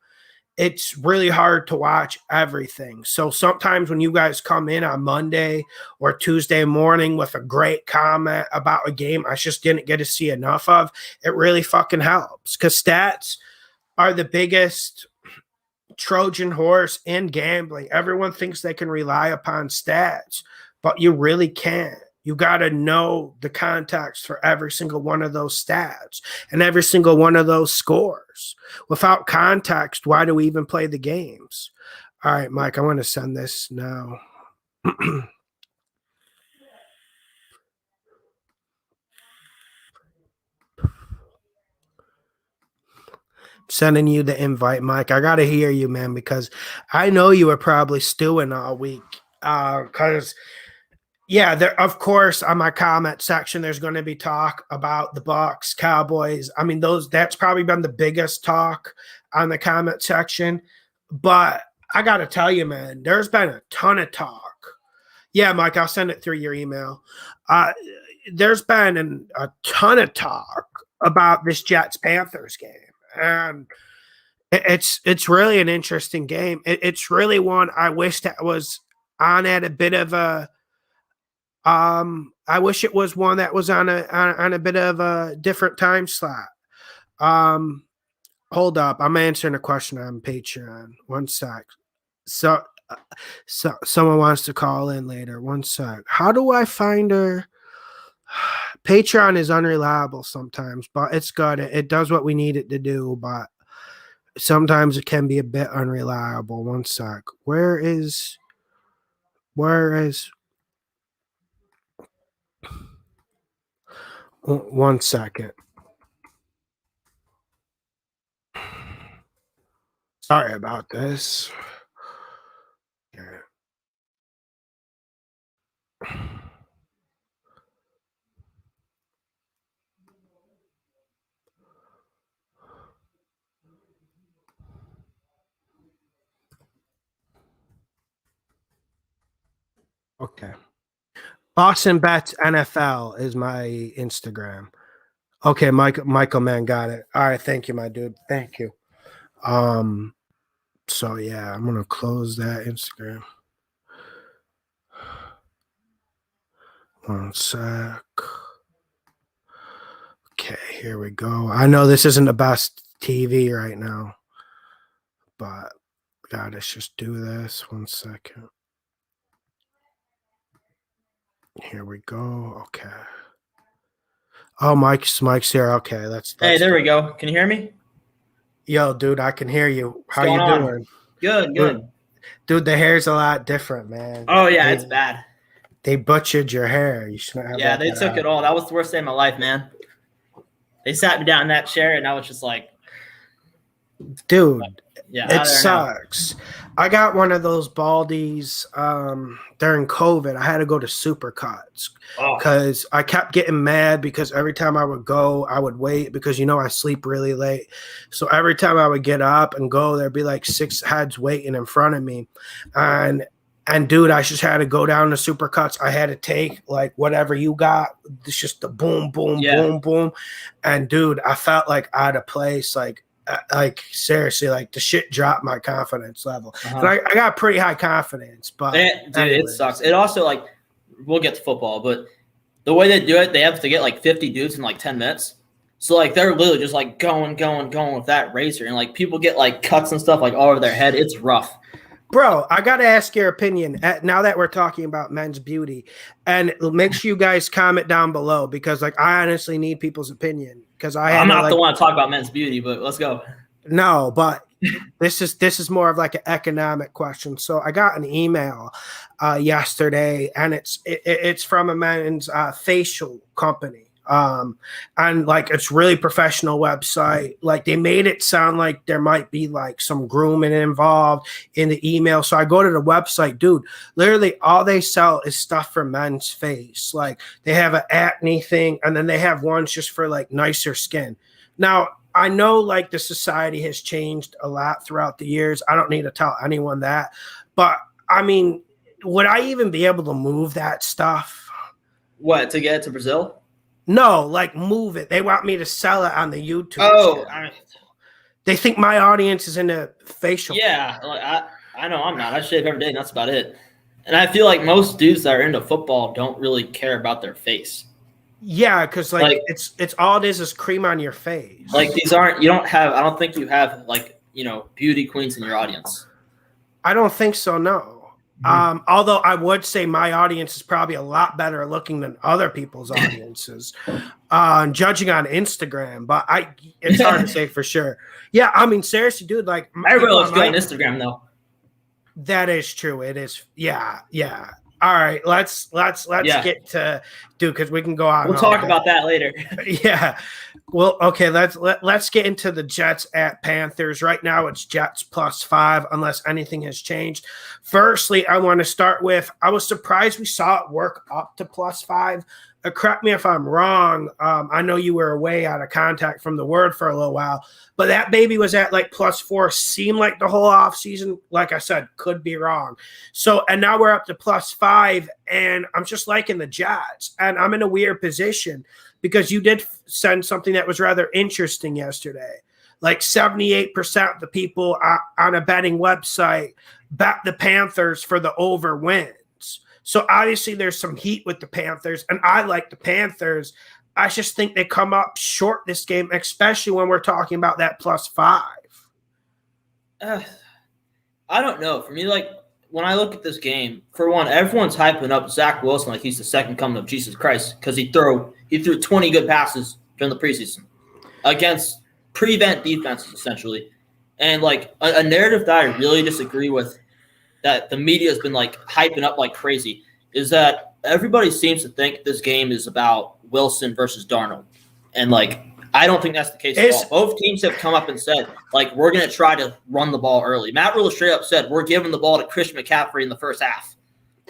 It's really hard to watch everything. So sometimes when you guys come in on Monday or Tuesday morning with a great comment about a game I just didn't get to see enough of, it really fucking helps because stats are the biggest Trojan horse in gambling. Everyone thinks they can rely upon stats, but you really can't. You got to know the context for every single one of those stats and every single one of those scores. Without context, why do we even play the games? All right, Mike, I want to send this now. Sending you the invite, Mike. I got to hear you, man, because I know you were probably stewing all week. Because yeah, there, of course, on my comment section, there's going to be talk about the Bucs, Cowboys. I mean, that's probably been the biggest talk on the comment section. But I got to tell you, man, there's been a ton of talk. Yeah, Mike, I'll send it through your email. There's been a ton of talk about this Jets Panthers game, and it's really an interesting game. It's really one I wish that was on at a bit of a I wish it was one that was on a bit of a different time slot. Hold up, I'm answering a question on Patreon. One sec. So someone wants to call in later. One sec. How do I find her? Patreon is unreliable sometimes, but it's good. It does what we need it to do, but sometimes it can be a bit unreliable. One sec. Where is? One second. Sorry about this. Okay. Lawson Bets NFL is my Instagram. Okay, Michael man got it. All right, thank you, my dude. Thank you. So yeah, I'm gonna close that Instagram. One sec. Okay, here we go. I know this isn't the best TV right now, but God, let's just do this. 1 second. Here we go. Okay. Oh, Mike's here. Okay, that's Hey, there we go. Can you hear me? Yo, dude, I can hear you. How you doing? Good. Dude, the hair's a lot different, man. Oh yeah, it's bad. They butchered your hair. You shouldn't have. Yeah, they took it all. That was the worst day of my life, man. They sat me down in that chair, and I was just like, dude, yeah, it sucks. I got one of those baldies during COVID. I had to go to Supercuts because I kept getting mad because every time I would go, I would wait because, I sleep really late. So every time I would get up and go, there'd be like 6 heads waiting in front of me. And dude, I just had to go down to Supercuts. I had to take like whatever you got. It's just the boom, boom, boom, boom. And dude, I felt like out of place. Like, like seriously, like the shit dropped my confidence level. Uh-huh. And I got pretty high confidence, but it sucks. It also like we'll get to football, but the way they do it, they have to get like 50 dudes in like 10 minutes. So like they're literally just like going with that razor, and like people get like cuts and stuff like all over their head. It's rough. Bro, I got to ask your opinion now that we're talking about men's beauty, and make sure you guys comment down below because like I honestly need people's opinion because I'm not the one to talk about men's beauty, but let's go. No, but this is more of like an economic question. So I got an email yesterday, and it's from a men's facial company. And like it's really professional website. Like they made it sound like there might be like some grooming involved in the email. So I go to the website, dude, literally all they sell is stuff for men's face. Like they have an acne thing, and then they have ones just for like nicer skin. Now, I know like the society has changed a lot throughout the years. I don't need to tell anyone that, but I mean, would I even be able to move that stuff? What, to get it to Brazil? No, like move it. They want me to sell it on the YouTube. Oh, they think my audience is into facial. Yeah, like I know I'm not. I shave every day, and that's about it. And I feel like most dudes that are into football don't really care about their face. Yeah, because like it's all it is cream on your face. Like these aren't. You don't have. I don't think you have like beauty queens in your audience. I don't think so. No. Although I would say my audience is probably a lot better looking than other people's audiences, judging on Instagram. But it's hard to say for sure. Yeah, I mean, seriously, dude. Like, everyone looks good on Instagram, though. That is true. It is. Yeah. All right, let's get to because we can go on. We'll talk about that later. Yeah. Well, okay, let's get into the Jets at Panthers. Right now it's Jets +5 unless anything has changed. Firstly, I want to start with I was surprised we saw it work up to +5. Correct me if I'm wrong. I know you were away out of contact from the word for a little while, but that baby was at like +4. Seemed like the whole offseason, like I said, could be wrong. So, and now we're up to +5, and I'm just liking the Jets. And I'm in a weird position because you did send something that was rather interesting yesterday. Like 78% of the people on a betting website bet the Panthers for the over wins. So obviously there's some heat with the Panthers, and I like the Panthers. I just think they come up short this game, especially when we're talking about that +5. I don't know. For me, like when I look at this game, for one, everyone's hyping up Zach Wilson like he's the second coming of Jesus Christ because he threw 20 good passes during the preseason against prevent defenses essentially, and like a narrative that I really disagree with, that the media has been like hyping up like crazy, is that everybody seems to think this game is about Wilson versus Darnold. And like, I don't think that's the case at all. Both teams have come up and said, like, we're going to try to run the ball early. Matt Rule straight up said, we're giving the ball to Christian McCaffrey in the first half.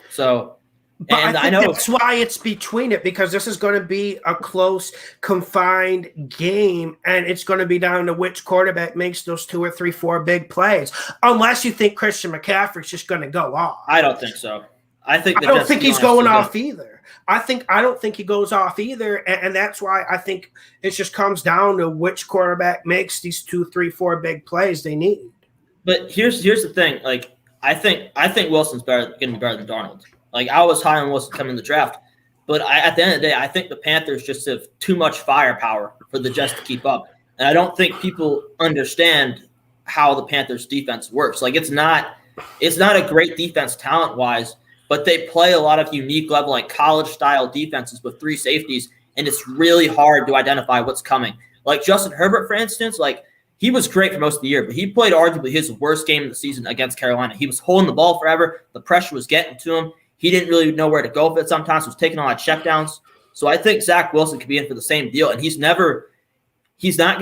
So, but and I know that's why it's between it, because this is going to be a close, confined game, and it's going to be down to which quarterback makes those 2 or 3, 4 big plays. Unless you think Christian McCaffrey's just going to go off. I don't think so. I don't think he's going off either. I don't think he goes off either, and that's why I think it just comes down to which quarterback makes these 2, 3, 4 big plays they need. But here's the thing. Like, I think Wilson's going to be better than Darnold. Like, I was high on Wilson coming in the draft, but at the end of the day, I think the Panthers just have too much firepower for the Jets to keep up. And I don't think people understand how the Panthers defense works. Like, it's not a great defense talent-wise, but they play a lot of unique level, like college-style defenses with 3 safeties, and it's really hard to identify what's coming. Like Justin Herbert, for instance, like he was great for most of the year, but he played arguably his worst game of the season against Carolina. He was holding the ball forever. The pressure was getting to him. He didn't really know where to go with it sometimes. He was taking a lot of checkdowns. So I think Zach Wilson could be in for the same deal, and he's not going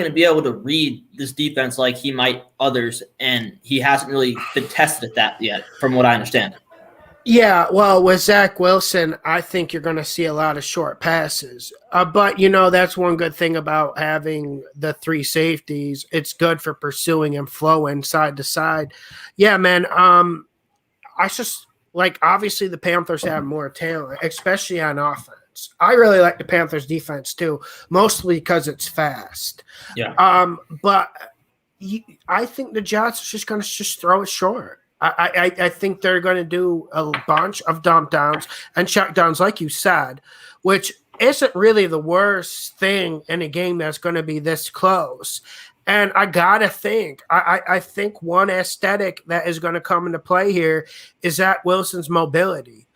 to be able to read this defense like he might others, and he hasn't really been tested at that yet, from what I understand. Yeah, well, with Zach Wilson, I think you're going to see a lot of short passes. But, that's one good thing about having the 3 safeties. It's good for pursuing and flowing side to side. Yeah, man, I just – like, obviously the Panthers have more talent, especially on offense. I really like the Panthers defense too, mostly because it's fast. Yeah. But I think the Jets are just going to just throw it short. I think they're going to do a bunch of dump downs and check downs, like you said, which isn't really the worst thing in a game that's going to be this close. And I gotta think, I think one aesthetic that is going to come into play here is Zach Wilson's mobility.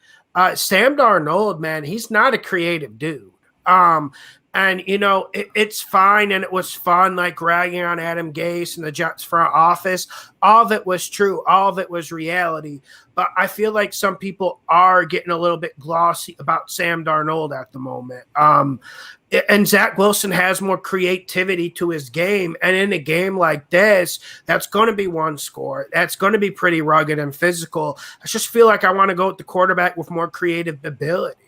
Sam Darnold, man, he's not a creative dude. And, it's fine, and it was fun, like, ragging on Adam Gase and the Jets front office. All of it was true. All of it was reality. But I feel like some people are getting a little bit glossy about Sam Darnold at the moment. And Zach Wilson has more creativity to his game. And in a game like this, that's going to be one score. That's going to be pretty rugged and physical. I just feel like I want to go with the quarterback with more creative ability.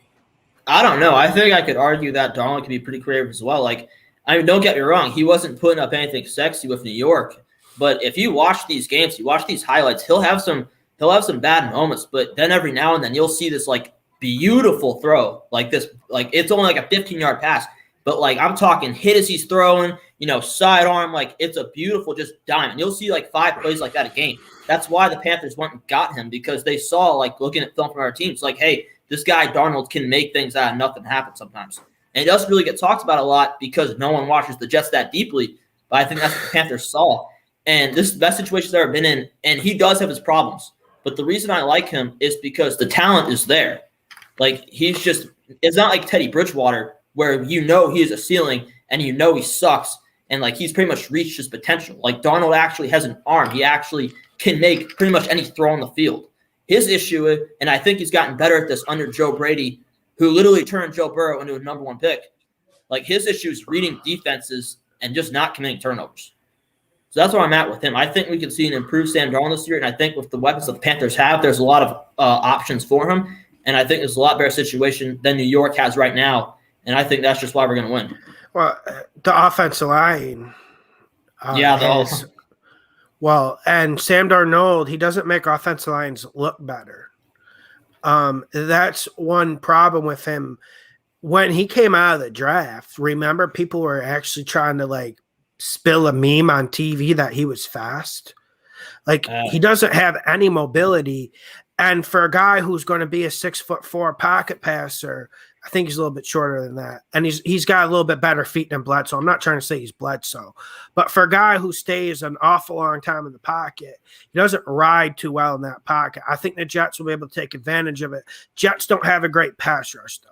I don't know. I think I could argue that Darnold can be pretty creative as well. Like, I mean, don't get me wrong. He wasn't putting up anything sexy with New York. But if you watch these games, you watch these highlights, he'll have some bad moments. But then every now and then you'll see this, like, beautiful throw. Like this, like, it's only like a 15-yard pass. But, like, I'm talking hit as he's throwing, sidearm. Like, it's a beautiful just diamond. You'll see, like, 5 plays like that a game. That's why the Panthers went and got him, because they saw, like, looking at film from our teams, like, hey, this guy Darnold can make things out of nothing happen sometimes. And it doesn't really get talked about a lot because no one watches the Jets that deeply. But I think that's what the Panthers saw. And this is the best situation he's ever been in. And he does have his problems. But the reason I like him is because the talent is there. Like, it's not like Teddy Bridgewater where he is a ceiling and he sucks. And, like, he's pretty much reached his potential. Like, Darnold actually has an arm. He actually can make pretty much any throw on the field. His issue, and I think he's gotten better at this under Joe Brady, who literally turned Joe Burrow into a number 1 pick. Like, his issue is reading defenses and just not committing turnovers. So that's where I'm at with him. I think we can see an improved Sam Darnold this year, and I think with the weapons that the Panthers have, there's a lot of options for him, and I think it's a lot better situation than New York has right now, and I think that's just why we're going to win. Well, the offensive line. Well, and Sam Darnold, he doesn't make offensive lines look better. That's one problem with him. When he came out of the draft, remember, people were actually trying to, like, spill a meme on TV that he was fast. Like, he doesn't have any mobility. And for a guy who's going to be a 6'4" pocket passer, I think he's a little bit shorter than that. And he's got a little bit better feet than Bledsoe. I'm not trying to say he's Bledsoe. But for a guy who stays an awful long time in the pocket, he doesn't ride too well in that pocket. I think the Jets will be able to take advantage of it. Jets don't have a great pass rush, though.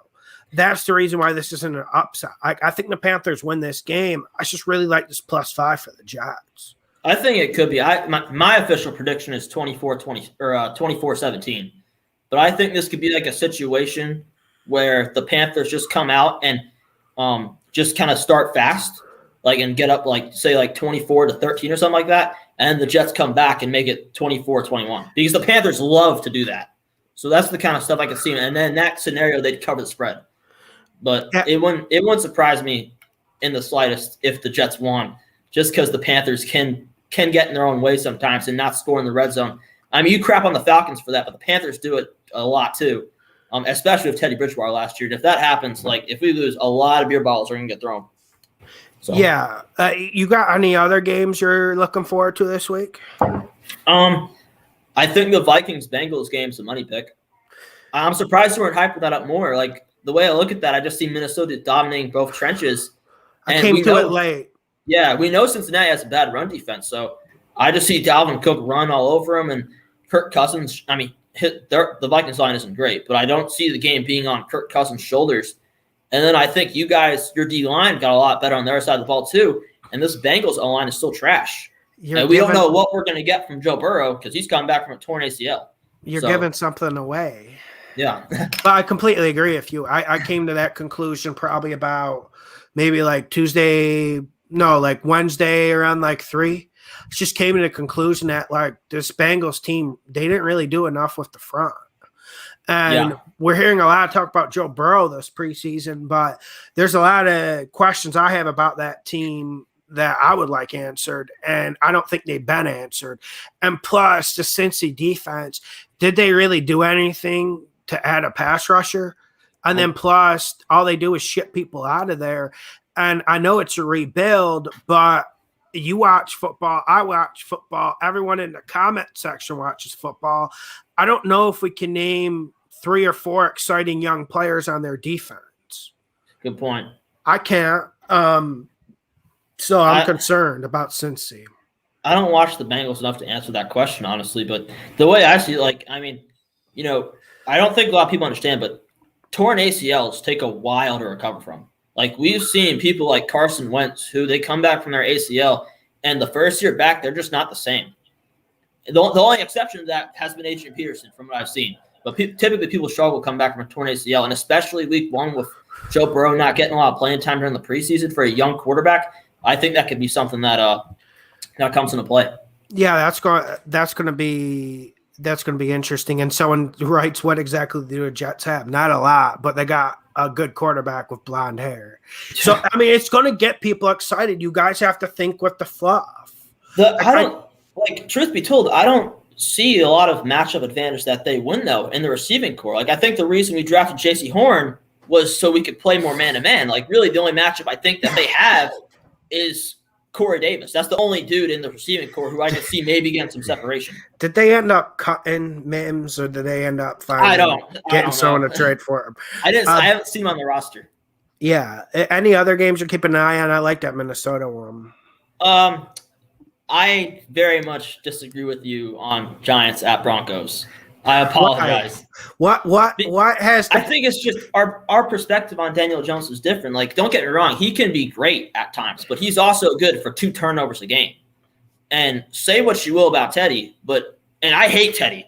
That's the reason why this isn't an upset. I think the Panthers win this game. I just really like this +5 for the Jets. I think it could be. My official prediction is 24-20 or 24-17. But I think this could be like a situation where the Panthers just come out and just kind of start fast, like, and get up, like, say, like 24-13 or something like that, and the Jets come back and make it 24-21 because the Panthers love to do that. So that's the kind of stuff I could see. And then in that scenario, they'd cover the spread. But it wouldn't surprise me in the slightest if the Jets won, just because the Panthers can get in their own way sometimes and not score in the red zone. I mean, you crap on the Falcons for that, but the Panthers do it a lot too, especially with Teddy Bridgewater last year. And if that happens, like, if we lose, a lot of beer bottles are going to get thrown. So. Yeah. You got any other games you're looking forward to this week? I think the Vikings-Bengals game's a money pick. I'm surprised we weren't hyping that up more. Like, the way I look at that, I just see Minnesota dominating both trenches. I came to it late. Yeah, we know Cincinnati has a bad run defense, so I just see Dalvin Cook run all over him, and Kirk Cousins. I mean, the Vikings line isn't great, but I don't see the game being on Kirk Cousins' shoulders. And then I think you guys, your D line got a lot better on their side of the ball too, and this Bengals O line is still trash. And we don't know what we're going to get from Joe Burrow because he's coming back from a torn ACL. You're giving something away. Yeah. But I completely agree with you. I came to that conclusion probably about maybe like Wednesday around like 3. I just came to the conclusion that, like, this Bengals team, they didn't really do enough with the front. And we're hearing a lot of talk about Joe Burrow this preseason, but there's a lot of questions I have about that team that I would like answered, and I don't think they've been answered. And plus, the Cincy defense, did they really do anything to add a pass rusher? And then plus, all they do is ship people out of there. And I know it's a rebuild, but you watch football. I watch football. Everyone in the comment section watches football. I don't know if we can name 3 or 4 exciting young players on their defense. Good point. I can't. So I'm concerned about Cincy. I don't watch the Bengals enough to answer that question, honestly. But the way I see it, I don't think a lot of people understand, but torn ACLs take a while to recover from. Like, we've seen people like Carson Wentz, who they come back from their ACL, and the first year back, they're just not the same. The only exception to that has been Adrian Peterson, from what I've seen. But typically, people struggle coming back from a torn ACL, and especially week 1 with Joe Burrow not getting a lot of playing time during the preseason for a young quarterback. I think that could be something that comes into play. Yeah, that's going to be interesting. And someone writes, what exactly do the Jets have? Not a lot, but they got a good quarterback with blonde hair. So, I mean, it's going to get people excited. You guys have to think with the fluff. Truth be told, I don't see a lot of matchup advantage that they win, though, in the receiving core. Like, I think the reason we drafted J.C. Horn was so we could play more man-to-man. Like, really, the only matchup I think that they have is Corey Davis. That's the only dude in the receiving core who I can see maybe getting some separation. Did they end up cutting Mims, or did they end up getting someone to trade for him? I haven't seen him on the roster. Yeah. Any other games you're keeping an eye on? I like that Minnesota one. I very much disagree with you on Giants at Broncos. I apologize. What has? I think it's just our perspective on Daniel Jones is different. Like, don't get me wrong, he can be great at times, but he's also good for 2 turnovers a game. And say what you will about Teddy, and I hate Teddy,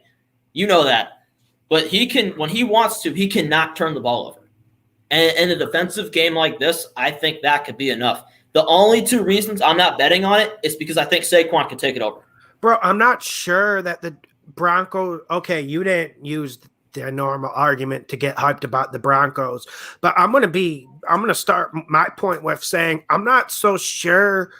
you know that, but he can, when he wants to, he cannot turn the ball over. And in a defensive game like this, I think that could be enough. The only 2 reasons I'm not betting on it is because I think Saquon can take it over. Bro, I'm not sure that the Broncos, okay, you didn't use the normal argument to get hyped about the Broncos, but I'm going to start my point with saying I'm not so sure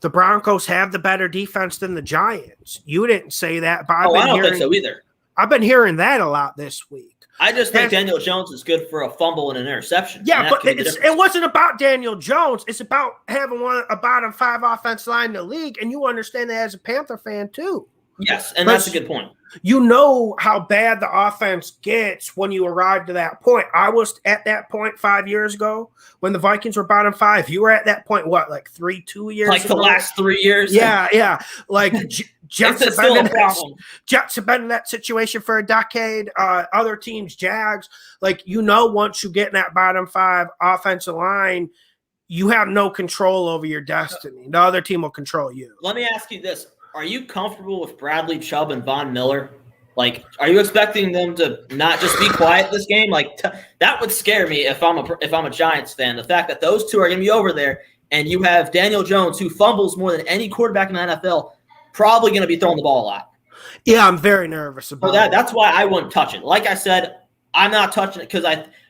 the Broncos have the better defense than the Giants. You didn't say that, but I don't think so either. I've been hearing that a lot this week. I just think Daniel Jones is good for a fumble and an interception. Yeah, but it wasn't about Daniel Jones. It's about having a bottom 5 offensive line in the league, and you understand that as a Panther fan too. Yes, and that's a good point. You know how bad the offense gets when you arrive to that point. I was at that point 5 years ago when the Vikings were bottom 5. You were at that point, what, like 2 years like ago? The last 3 years? Yeah. Like Jets have been in that situation for a decade. Other teams, Jags, once you get in that bottom 5 offensive line, you have no control over your destiny. The other team will control you. Let me ask you this. Are you comfortable with Bradley Chubb and Von Miller? Like, are you expecting them to not just be quiet this game? Like, that would scare me if I'm a Giants fan. The fact that those 2 are going to be over there, and you have Daniel Jones, who fumbles more than any quarterback in the NFL, probably going to be throwing the ball a lot. Yeah, I'm very nervous about that. That's why I wouldn't touch it. Like I said, I'm not touching it because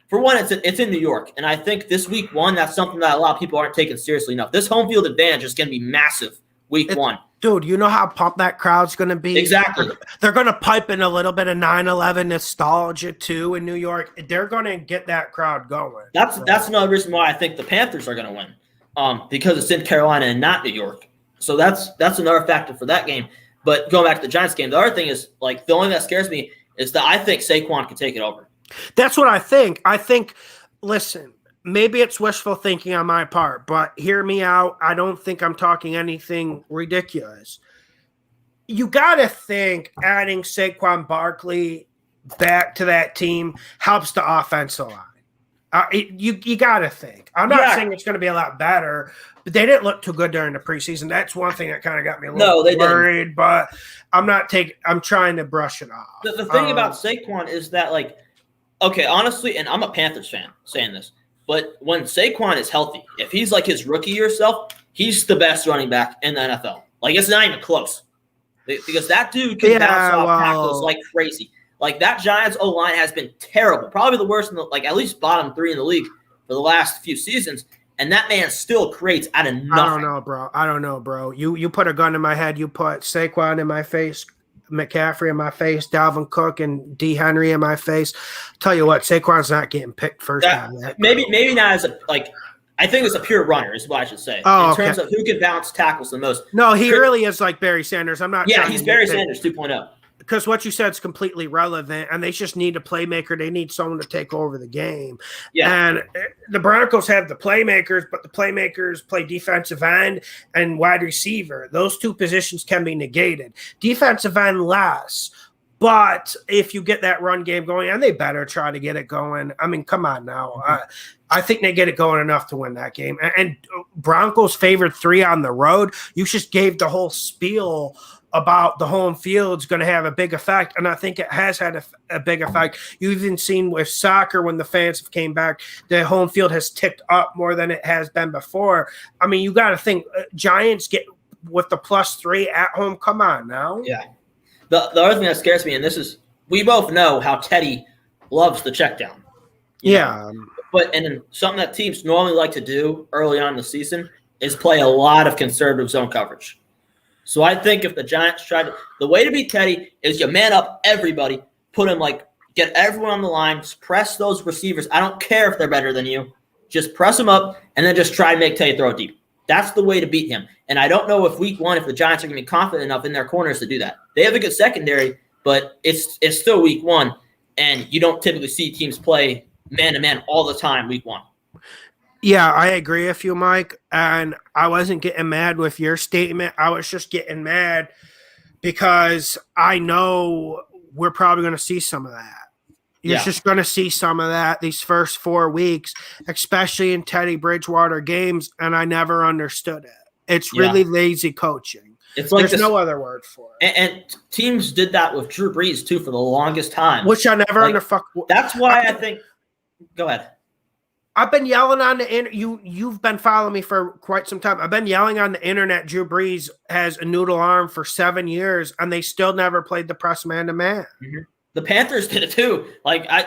for one, it's in New York, and I think this week 1, that's something that a lot of people aren't taking seriously enough. This home field advantage is going to be massive week 1. Dude, you know how pumped that crowd's going to be? Exactly. They're going to pipe in a little bit of 9/11 nostalgia, too, in New York. They're going to get that crowd going. That's another reason why I think the Panthers are going to win, because it's in Carolina and not New York. So that's another factor for that game. But going back to the Giants game, the other thing is, like, the only thing that scares me is that I think Saquon can take it over. That's what I think. Listen, maybe it's wishful thinking on my part, but hear me out. I don't think I'm talking anything ridiculous. You got to think adding Saquon Barkley back to that team helps the offensive line. You got to think. I'm not saying it's going to be a lot better, but they didn't look too good during the preseason. That's one thing that kind of got me a little worried, but I'm trying to brush it off. The thing about Saquon is that, like, okay, honestly, and I'm a Panthers fan saying this, but when Saquon is healthy, if he's like his rookie year self, he's the best running back in the NFL. Like, it's not even close. Because that dude can bounce off tackles like crazy. Like, that Giants O-line has been terrible. Probably the worst in at least bottom 3 in the league for the last few seasons. And that man still creates out of nothing. I don't know, bro. You put a gun in my head. You put Saquon in my face, McCaffrey in my face, Dalvin Cook and D. Henry in my face. Tell you what, Saquon's not getting picked first time. Maybe not as I think it's a pure runner, is what I should say. Oh, in terms of who can bounce tackles the most. No, he really is like Barry Sanders. I'm not. Yeah, he's Barry Sanders 2.0. Because what you said is completely relevant, and they just need a playmaker. They need someone to take over the game. Yeah. And the Broncos have the playmakers, but the playmakers play defensive end and wide receiver. Those two positions can be negated. Defensive end less. But if you get that run game going, and they better try to get it going. I mean, come on now. I think they get it going enough to win that game. And Broncos favored 3 on the road. You just gave the whole spiel about the home field's going to have a big effect, and I think it has had a big effect. You've even seen with soccer when the fans have came back, the home field has ticked up more than it has been before. I mean, you got to think Giants get with the +3 at home. Come on now. Yeah. The other thing that scares me, and this is we both know how Teddy loves the check down. Yeah. And something that teams normally like to do early on in the season is play a lot of conservative zone coverage. So I think if the Giants the way to beat Teddy is you man up everybody, put him get everyone on the line, press those receivers. I don't care if they're better than you. Just press them up and then just try and make Teddy throw it deep. That's the way to beat him. And I don't know if week 1, if the Giants are going to be confident enough in their corners to do that. They have a good secondary, but it's still week 1, and you don't typically see teams play man-to-man all the time week 1. Yeah, I agree with you, Mike. And I wasn't getting mad with your statement. I was just getting mad because I know we're probably going to see some of that. You're just going to see some of that these first 4 weeks, especially in Teddy Bridgewater games, and I never understood it. It's really lazy coaching. It's like there's no other word for it. And teams did that with Drew Brees, too, for the longest time. Which I never That's why I think – go ahead. I've been yelling on the internet. You've been following me for quite some time. I've been yelling on the internet. Drew Brees has a noodle arm for 7 years, and they still never played the press man-to-man. Mm-hmm. The Panthers did it too. I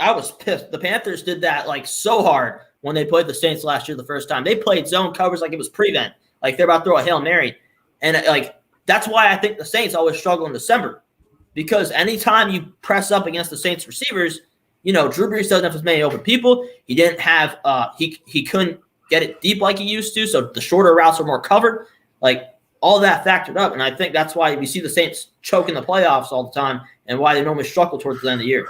was pissed. The Panthers did that so hard when they played the Saints last year the first time. They played zone covers like it was prevent. Like they're about to throw a Hail Mary. And that's why I think the Saints always struggle in December. Because anytime you press up against the Saints receivers, Drew Brees doesn't have as many open people. He didn't have he couldn't get it deep like he used to, so the shorter routes are more covered. All that factored up, and I think that's why we see the Saints choke in the playoffs all the time and why they normally struggle towards the end of the year.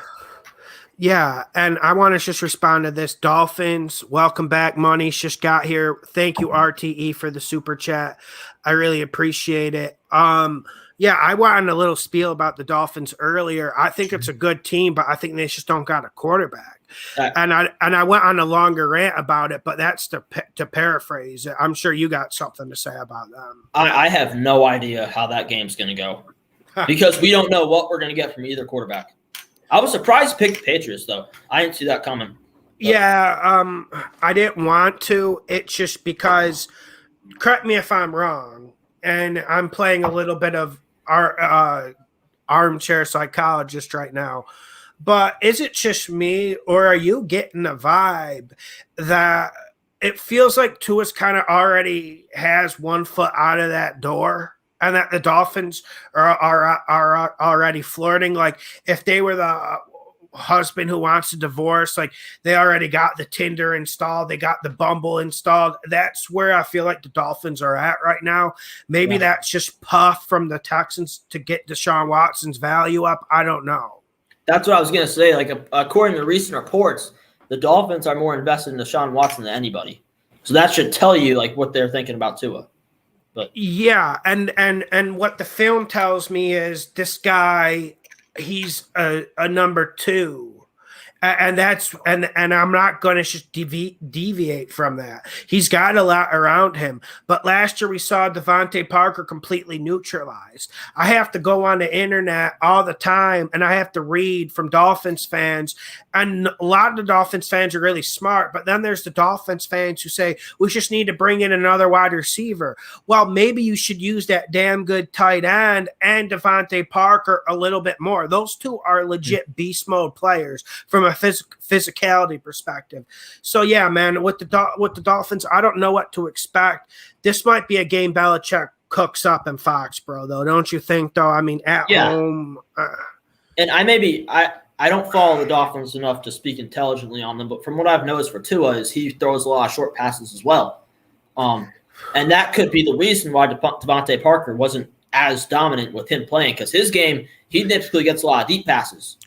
Yeah, and I want to just respond to this. Dolphins, welcome back. Money's just got here. Thank you, RTE, for the super chat. I really appreciate it. Yeah, I wanted a little spiel about the Dolphins earlier. I think it's a good team, but I think they just don't got a quarterback. And I went on a longer rant about it, but that's to paraphrase it. I'm sure you got something to say about them. I have no idea how that game's going to go because we don't know what we're going to get from either quarterback. I was surprised to pick the Patriots, though. I didn't see that coming. But. Yeah, I didn't want to. It's just because, correct me if I'm wrong, and I'm playing a little bit of our armchair psychologist right now. But is it just me, or are you getting the vibe that it feels like Tua's kind of already has 1 foot out of that door, and that the Dolphins are already flirting? Like if they were the husband who wants a divorce, they already got the Tinder installed, they got the Bumble installed. That's where I feel like the Dolphins are at right now. Maybe that's just puff from the Texans to get Deshaun Watson's value up. I don't know. That's what I was going to say. According to recent reports, the Dolphins are more invested in Deshaun Watson than anybody. So that should tell you what they're thinking about Tua. But yeah, and what the film tells me is this guy, he's a number 2. And that's and I'm not going to just deviate from that. He's got a lot around him. But last year we saw Devontae Parker completely neutralized. I have to go on the internet all the time, and I have to read from Dolphins fans. And a lot of the Dolphins fans are really smart. But then there's the Dolphins fans who say, we just need to bring in another wide receiver. Well, maybe you should use that damn good tight end and Devontae Parker a little bit more. Those two are legit beast mode players from a physicality perspective. So yeah, man, with the Dolphins, I don't know what to expect. This might be a game Belichick cooks up in Foxborough, though, don't you think? Though, I mean, at home. And I I don't follow the Dolphins enough to speak intelligently on them, but from what I've noticed for Tua is he throws a lot of short passes as well. And that could be the reason why Devontae Parker wasn't as dominant with him playing, because his game, he typically gets a lot of deep passes.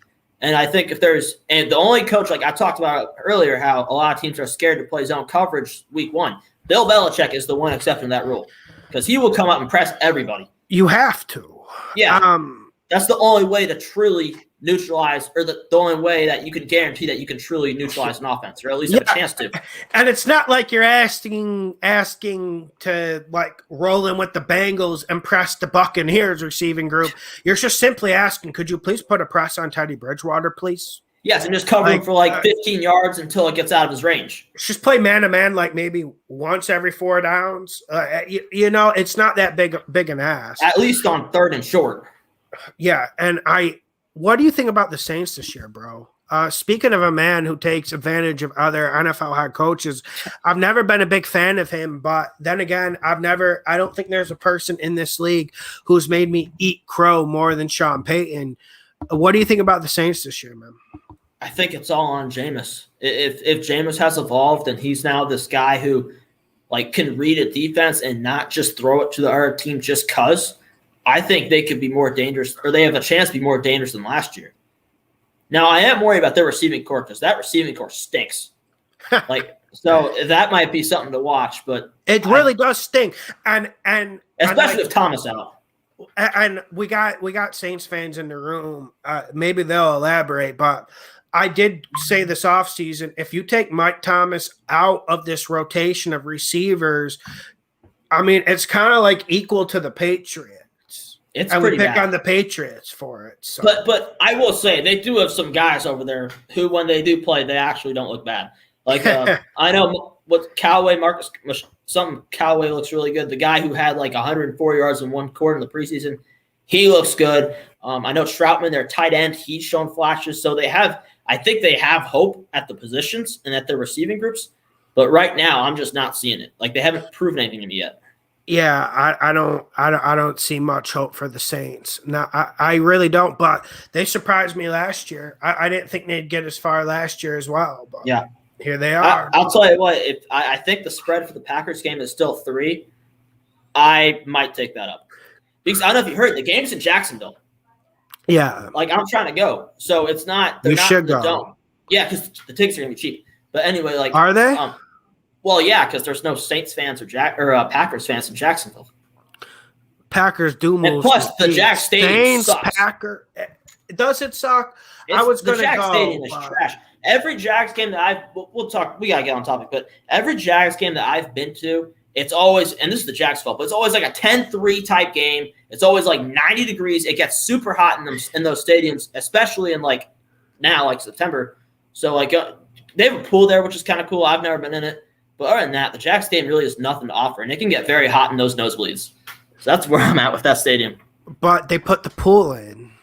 And I think and the only coach, like I talked about earlier, how a lot of teams are scared to play zone coverage week 1. Bill Belichick is the one exception to that rule, because he will come up and press everybody. You have to. Yeah. That's the only way to truly neutralize, or the only way that you can guarantee that you can truly neutralize an offense, or at least have a chance to. And it's not like you're asking to like roll in with the Bengals and press the Buccaneers receiving group. You're just simply asking, could you please put a press on Teddy Bridgewater, please? Yes, and just cover him for 15 yards until it gets out of his range. Just play man-to-man like maybe once every 4 downs. It's not that big an ask. At least on 3rd and short. Yeah, and what do you think about the Saints this year, bro? Speaking of a man who takes advantage of other NFL head coaches, I've never been a big fan of him, but then again, I don't think there's a person in this league who's made me eat crow more than Sean Payton. What do you think about the Saints this year, man? I think it's all on Jameis. If Jameis has evolved and he's now this guy who can read a defense and not just throw it to the other team just because, I think they could be more dangerous, or they have a chance to be more dangerous than last year. Now, I am worried about their receiving core, because that receiving core stinks. So that might be something to watch, but it really does stink. And especially with Thomas out. And we got Saints fans in the room. Maybe they'll elaborate, but I did say this offseason, if you take Mike Thomas out of this rotation of receivers, I mean, it's kind of like equal to the Patriots. It's and pretty we pick bad on the Patriots for it. So. But I will say they do have some guys over there who, when they do play, they actually don't look bad. I know what Callaway, Callaway looks really good. The guy who had 104 yards in 1 quarter in the preseason, he looks good. I know Troutman, their tight end, he's shown flashes. So I think they have hope at the positions and at their receiving groups. But right now, I'm just not seeing it. They haven't proven anything to me yet. Yeah, I don't see much hope for the Saints. No, I really don't. But they surprised me last year. I didn't think they'd get as far last year as well. But yeah, here they are. I'll tell you what. If I think the spread for the Packers game is still 3, I might take that up, because I don't know if you heard, the game's in Jacksonville. Yeah, I'm trying to go, so it's not. You should go. Dome. Yeah, because the tickets are gonna be cheap. But anyway, are they? Well, yeah, because there's no Saints fans or Packers fans in Jacksonville. Packers do move. And plus, the Jack Stadium sucks. Does it suck? I was going to go. The Jack Stadium is trash. Every Jags game that we'll talk. We gotta get on topic, but every Jags game that I've been to, it's always, and this is the Jags' fault, but it's always a 10-3 type game. It's always 90 degrees. It gets super hot in those stadiums, especially in now, September. So they have a pool there, which is kind of cool. I've never been in it. But other than that, the Jags stadium really has nothing to offer, and it can get very hot in those nosebleeds. So that's where I'm at with that stadium. But they put the pool in.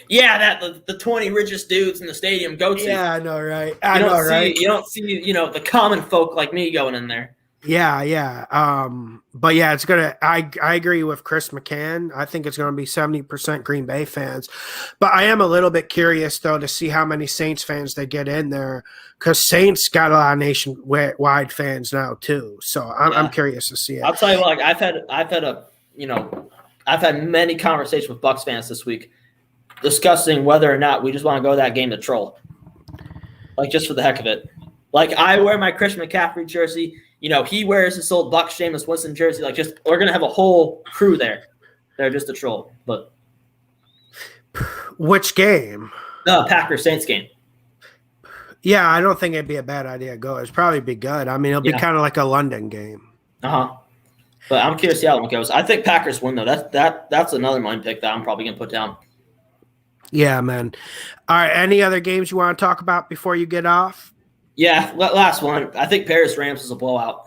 Yeah, the 20 richest dudes in the stadium go to. Yeah, I know, right? You don't see the common folk like me going in there. Yeah. But yeah, it's gonna. I agree with Chris McCann. I think it's gonna be 70% Green Bay fans. But I am a little bit curious though to see how many Saints fans they get in there, because Saints got a lot of nationwide fans now too. So I'm curious to see it. I'll tell you what. I've had many conversations with Bucs fans this week, discussing whether or not we just want to go to that game to troll, just for the heck of it. I wear my Christian McCaffrey jersey. He wears his old Bucs Jameis Winston jersey. We're gonna have a whole crew there. They're just a troll. But which game? The Packers Saints game. Yeah, I don't think it'd be a bad idea to go. It'd probably be good. I mean, it'll be kind of like a London game. But I'm curious to see how it goes. I think Packers win though. That's another mind pick that I'm probably gonna put down. Yeah, man. All right. Any other games you want to talk about before you get off? Yeah, last one. I think Bears-Rams is a blowout.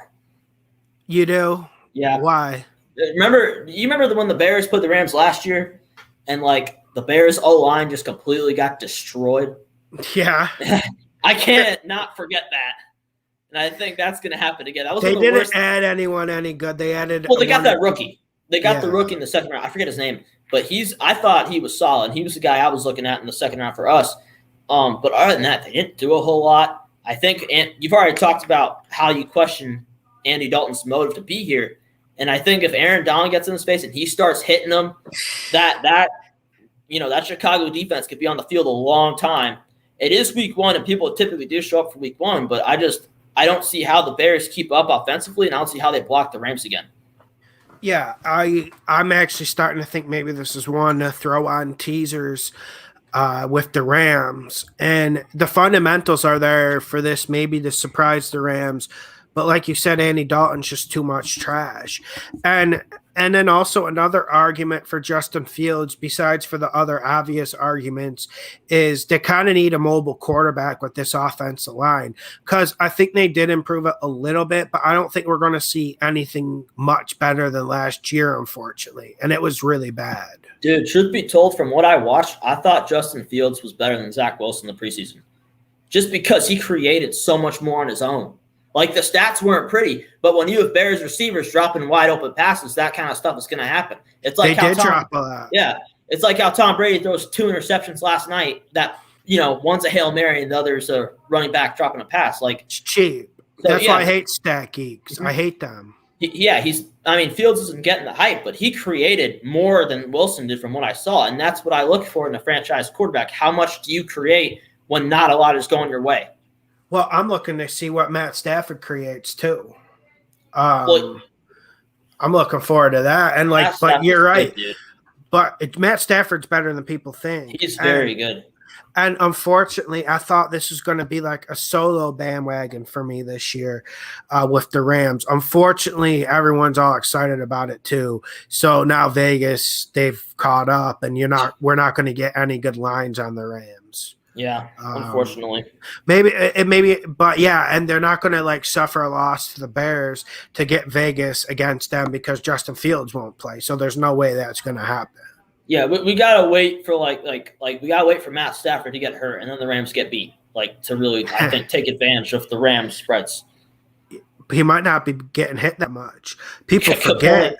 You do? Yeah. Why? You remember when the Bears put the Rams last year, and the Bears O-line just completely got destroyed? Yeah. I can't not forget that. And I think that's going to happen again. They didn't add anyone any good. They added. Well, they got that rookie. They got the rookie in the second round. I forget his name, but I thought he was solid. He was the guy I was looking at in the second round for us. But other than that, they didn't do a whole lot. I think, and you've already talked about how you question Andy Dalton's motive to be here. And I think if Aaron Donald gets in his face and he starts hitting them, that Chicago defense could be on the field a long time. It is week 1, and people typically do show up for week 1, but I don't see how the Bears keep up offensively, and I don't see how they block the Rams again. Yeah, I'm actually starting to think maybe this is one to throw on teasers with the Rams, and the fundamentals are there for this, maybe to surprise the Rams. But like you said, Andy Dalton's just too much trash. And then also another argument for Justin Fields, besides for the other obvious arguments, is they kind of need a mobile quarterback with this offensive line, because I think they did improve it a little bit, but I don't think we're going to see anything much better than last year, unfortunately. And it was really bad. Dude, truth be told, from what I watched, I thought Justin Fields was better than Zach Wilson in the preseason, just because he created so much more on his own. Like, the stats weren't pretty, but when you have Bears receivers dropping wide open passes, that kind of stuff is going to happen. It's like they did drop a lot. Yeah, it's like how Tom Brady throws 2 interceptions last night. That one's a Hail Mary and the other's a running back dropping a pass. Like, it's cheap. That's why I hate stat geeks. I hate them. Fields isn't getting the hype, but he created more than Wilson did from what I saw, and that's what I look for in a franchise quarterback. How much do you create when not a lot is going your way? Well, I'm looking to see what Matt Stafford creates too. I'm looking forward to that. And but you're right. Good, but Matt Stafford's better than people think. He's very good. And unfortunately, I thought this was going to be like a solo bandwagon for me this year with the Rams. Unfortunately, everyone's all excited about it too. So now Vegas, they've caught up, and we're not going to get any good lines on the Rams. Yeah, unfortunately. But yeah, and they're not going to suffer a loss to the Bears to get Vegas against them because Justin Fields won't play. So there's no way that's going to happen. Yeah, we gotta wait for we gotta wait for Matt Stafford to get hurt, and then the Rams get beat. To really, I think, take advantage of the Rams spreads. He might not be getting hit that much. People forget.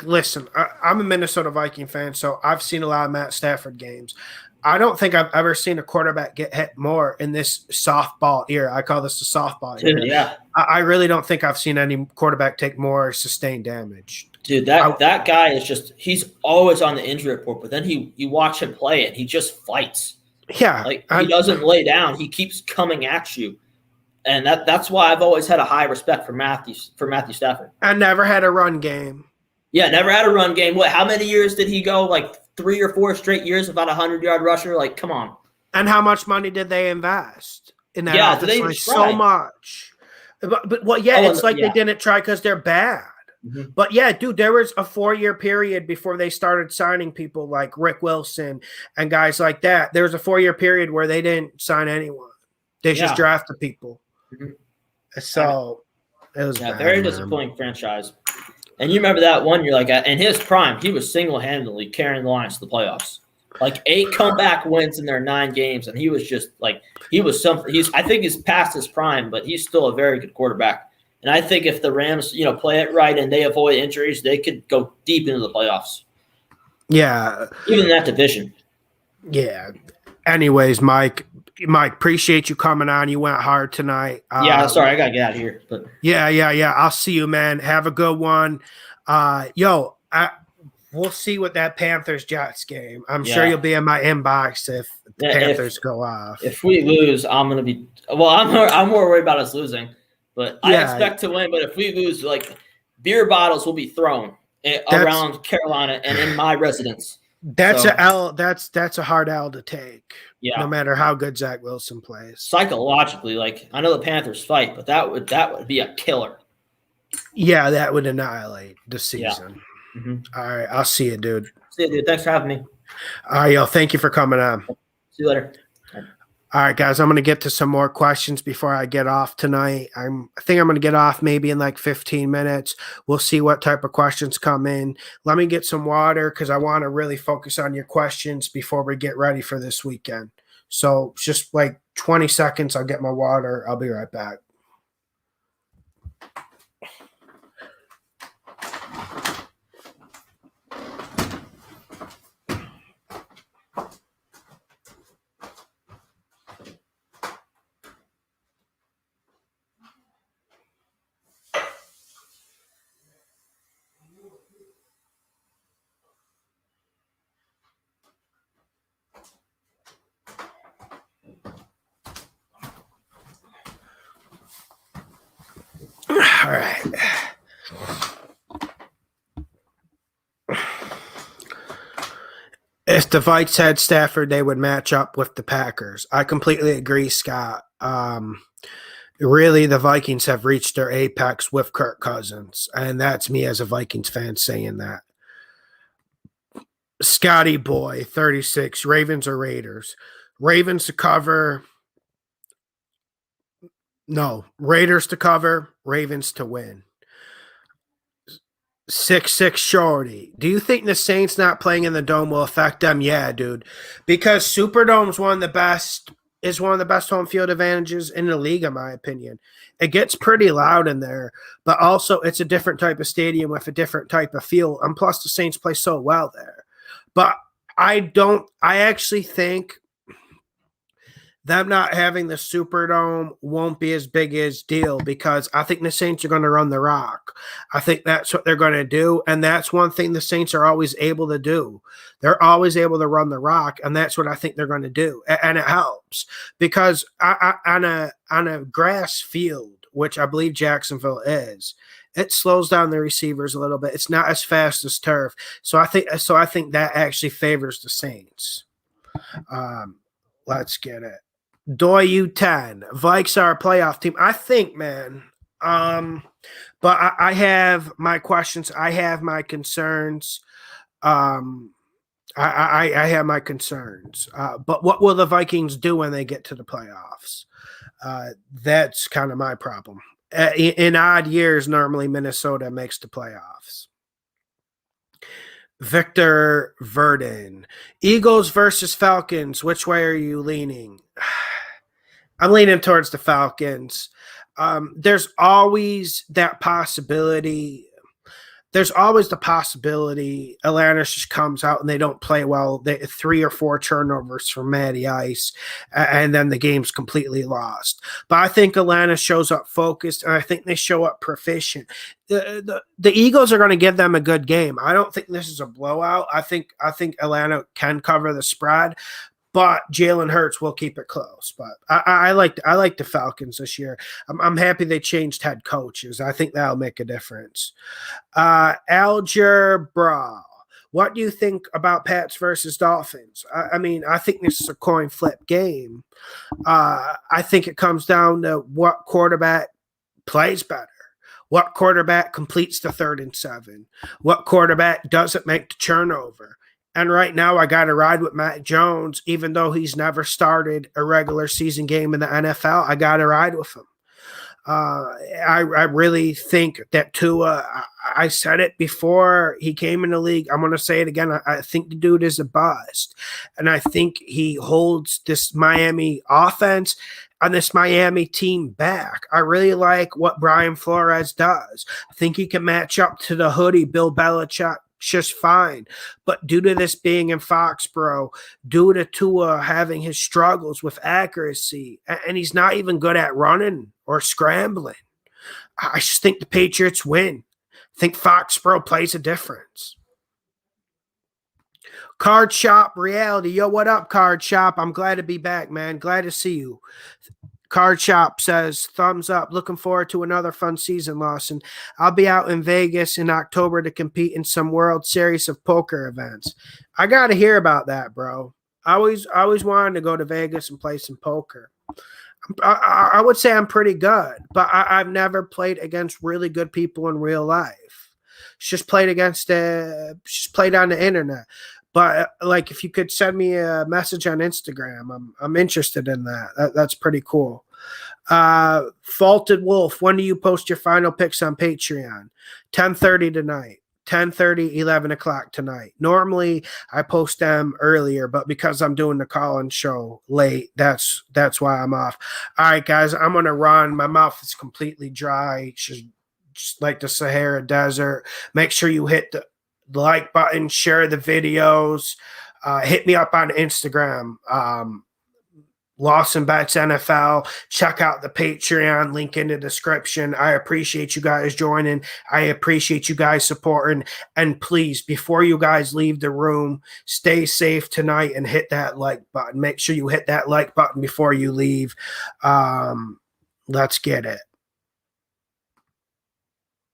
Listen, I'm a Minnesota Viking fan, so I've seen a lot of Matt Stafford games. I don't think I've ever seen a quarterback get hit more in this softball era. I call this the softball era. Yeah. I really don't think I've seen any quarterback take more sustained damage. Dude, that guy is he's always on the injury report, but then you watch him play and he just fights. Yeah. He doesn't lay down. He keeps coming at you. And that's why I've always had a high respect for Matthew Stafford. I never had a run game. Yeah, never had a run game. How many years did he go? 3 or 4 straight years without a 100-yard rusher? Come on. And how much money did they invest in that offense? They so much. But they didn't try because they're bad. Mm-hmm. But yeah, dude, there was a 4-year period before they started signing people like Rick Wilson and guys like that. There was a 4-year period where they didn't sign anyone. They just drafted people. Mm-hmm. So it was very disappointing franchise. And you remember that one year, in his prime, he was single-handedly carrying the Lions to the playoffs. 8 comeback wins in their 9 games, and he was just he was something. I think he's past his prime, but he's still a very good quarterback. And I think if the Rams, play it right and they avoid injuries, they could go deep into the playoffs. Yeah, even in that division. Yeah. Anyways, Mike, appreciate you coming on. You went hard tonight. Sorry, I gotta get out of here. But yeah. I'll see you, man. Have a good one. We'll see what that Panthers Jets game. I'm sure you'll be in my inbox if the Panthers go off. If we lose, I'm gonna be. Well, I'm more worried about us losing, but I expect to win. But if we lose, beer bottles will be thrown around Carolina and in my residence. That's a L. That's a hard L to take. Yeah. No matter how good Zach Wilson plays. Psychologically, I know the Panthers fight, but that would be a killer. Yeah, that would annihilate the season. Yeah. Mm-hmm. All right, I'll see you, dude. See you, dude. Thanks for having me. All right, yo, thank you for coming on. See you later. All right, guys, I'm going to get to some more questions before I get off tonight. I think I'm going to get off maybe in 15 minutes. We'll see what type of questions come in. Let me get some water because I want to really focus on your questions before we get ready for this weekend. So just 20 seconds, I'll get my water. I'll be right back. All right. If the Vikes had Stafford, they would match up with the Packers. I completely agree, Scott. Really, the Vikings have reached their apex with Kirk Cousins, and that's me as a Vikings fan saying that. Scotty Boy, 36, Ravens or Raiders? Ravens to cover. No, Raiders to cover, Ravens to win. 6-6 Shorty. Do you think the Saints not playing in the dome will affect them? Yeah, dude. Because Superdome's one of the best home field advantages in the league, in my opinion. It gets pretty loud in there, but also it's a different type of stadium with a different type of feel. And plus the Saints play so well there. But I actually think them not having the Superdome won't be as big as deal because I think the Saints are going to run the rock. I think that's what they're going to do, and that's one thing the Saints are always able to do. They're always able to run the rock, and that's what I think they're going to do, and it helps because on a grass field, which I believe Jacksonville is, it slows down the receivers a little bit. It's not as fast as turf, so I think that actually favors the Saints. Let's get it. Doy U10. Vikes are a playoff team. I think, man. But I have my questions. I have my concerns. I have my concerns. But what will the Vikings do when they get to the playoffs? That's kind of my problem. In odd years, normally Minnesota makes the playoffs. Victor Verdon. Eagles versus Falcons. Which way are you leaning? I'm leaning towards the Falcons. There's always that possibility. There's always the possibility Atlanta just comes out and they don't play well. 3 or 4 turnovers from Matty Ice, and then the game's completely lost. But I think Atlanta shows up focused, and I think they show up proficient. The Eagles are going to give them a good game. I don't think this is a blowout. I think Atlanta can cover the spread. But Jalen Hurts will keep it close. But I like the Falcons this year. I'm happy they changed head coaches. I think that'll make a difference. Algebra. What do you think about Pats versus Dolphins? I mean, I think this is a coin flip game. I think it comes down to what quarterback plays better. What quarterback completes the 3rd and 7? What quarterback doesn't make the turnover? And right now, I got to ride with Matt Jones, even though he's never started a regular season game in the NFL. I got to ride with him. I really think that Tua, I said it before he came in the league. I'm going to say it again. I think the dude is a bust. And I think he holds this Miami offense and this Miami team back. I really like what Brian Flores does. I think he can match up to the hoodie Bill Belichick just fine. But due to this being in Foxborough, due to Tua having his struggles with accuracy, and he's not even good at running or scrambling, I just think the Patriots win. I think Foxborough plays a difference. Card Shop Reality. Yo, what up, Card Shop? I'm glad to be back, man. Glad to see you. Card Shop says, thumbs up. Looking forward to another fun season, Lawson. I'll be out in Vegas in October to compete in some World Series of Poker events. I got to hear about that, bro. I always wanted to go to Vegas and play some poker. I would say I'm pretty good, but I've never played against really good people in real life. Just played on the internet. But like, if you could send me a message on Instagram, I'm interested in that. That's pretty cool. Faulted Wolf, when do you post your final picks on Patreon? 10:30 tonight. 10:30, 11 o'clock tonight. Normally, I post them earlier, but because I'm doing the call-in show late, that's why I'm off. All right, guys, I'm gonna run. My mouth is completely dry, just like the Sahara Desert. Make sure you hit the like button, share the videos, hit me up on Instagram, Lawson Bets NFL. Check out the Patreon link in the description. I appreciate you guys joining. I appreciate you guys supporting. And please, before you guys leave the room, stay safe tonight and hit that like button. Make sure you hit that like button before you leave. Let's get it.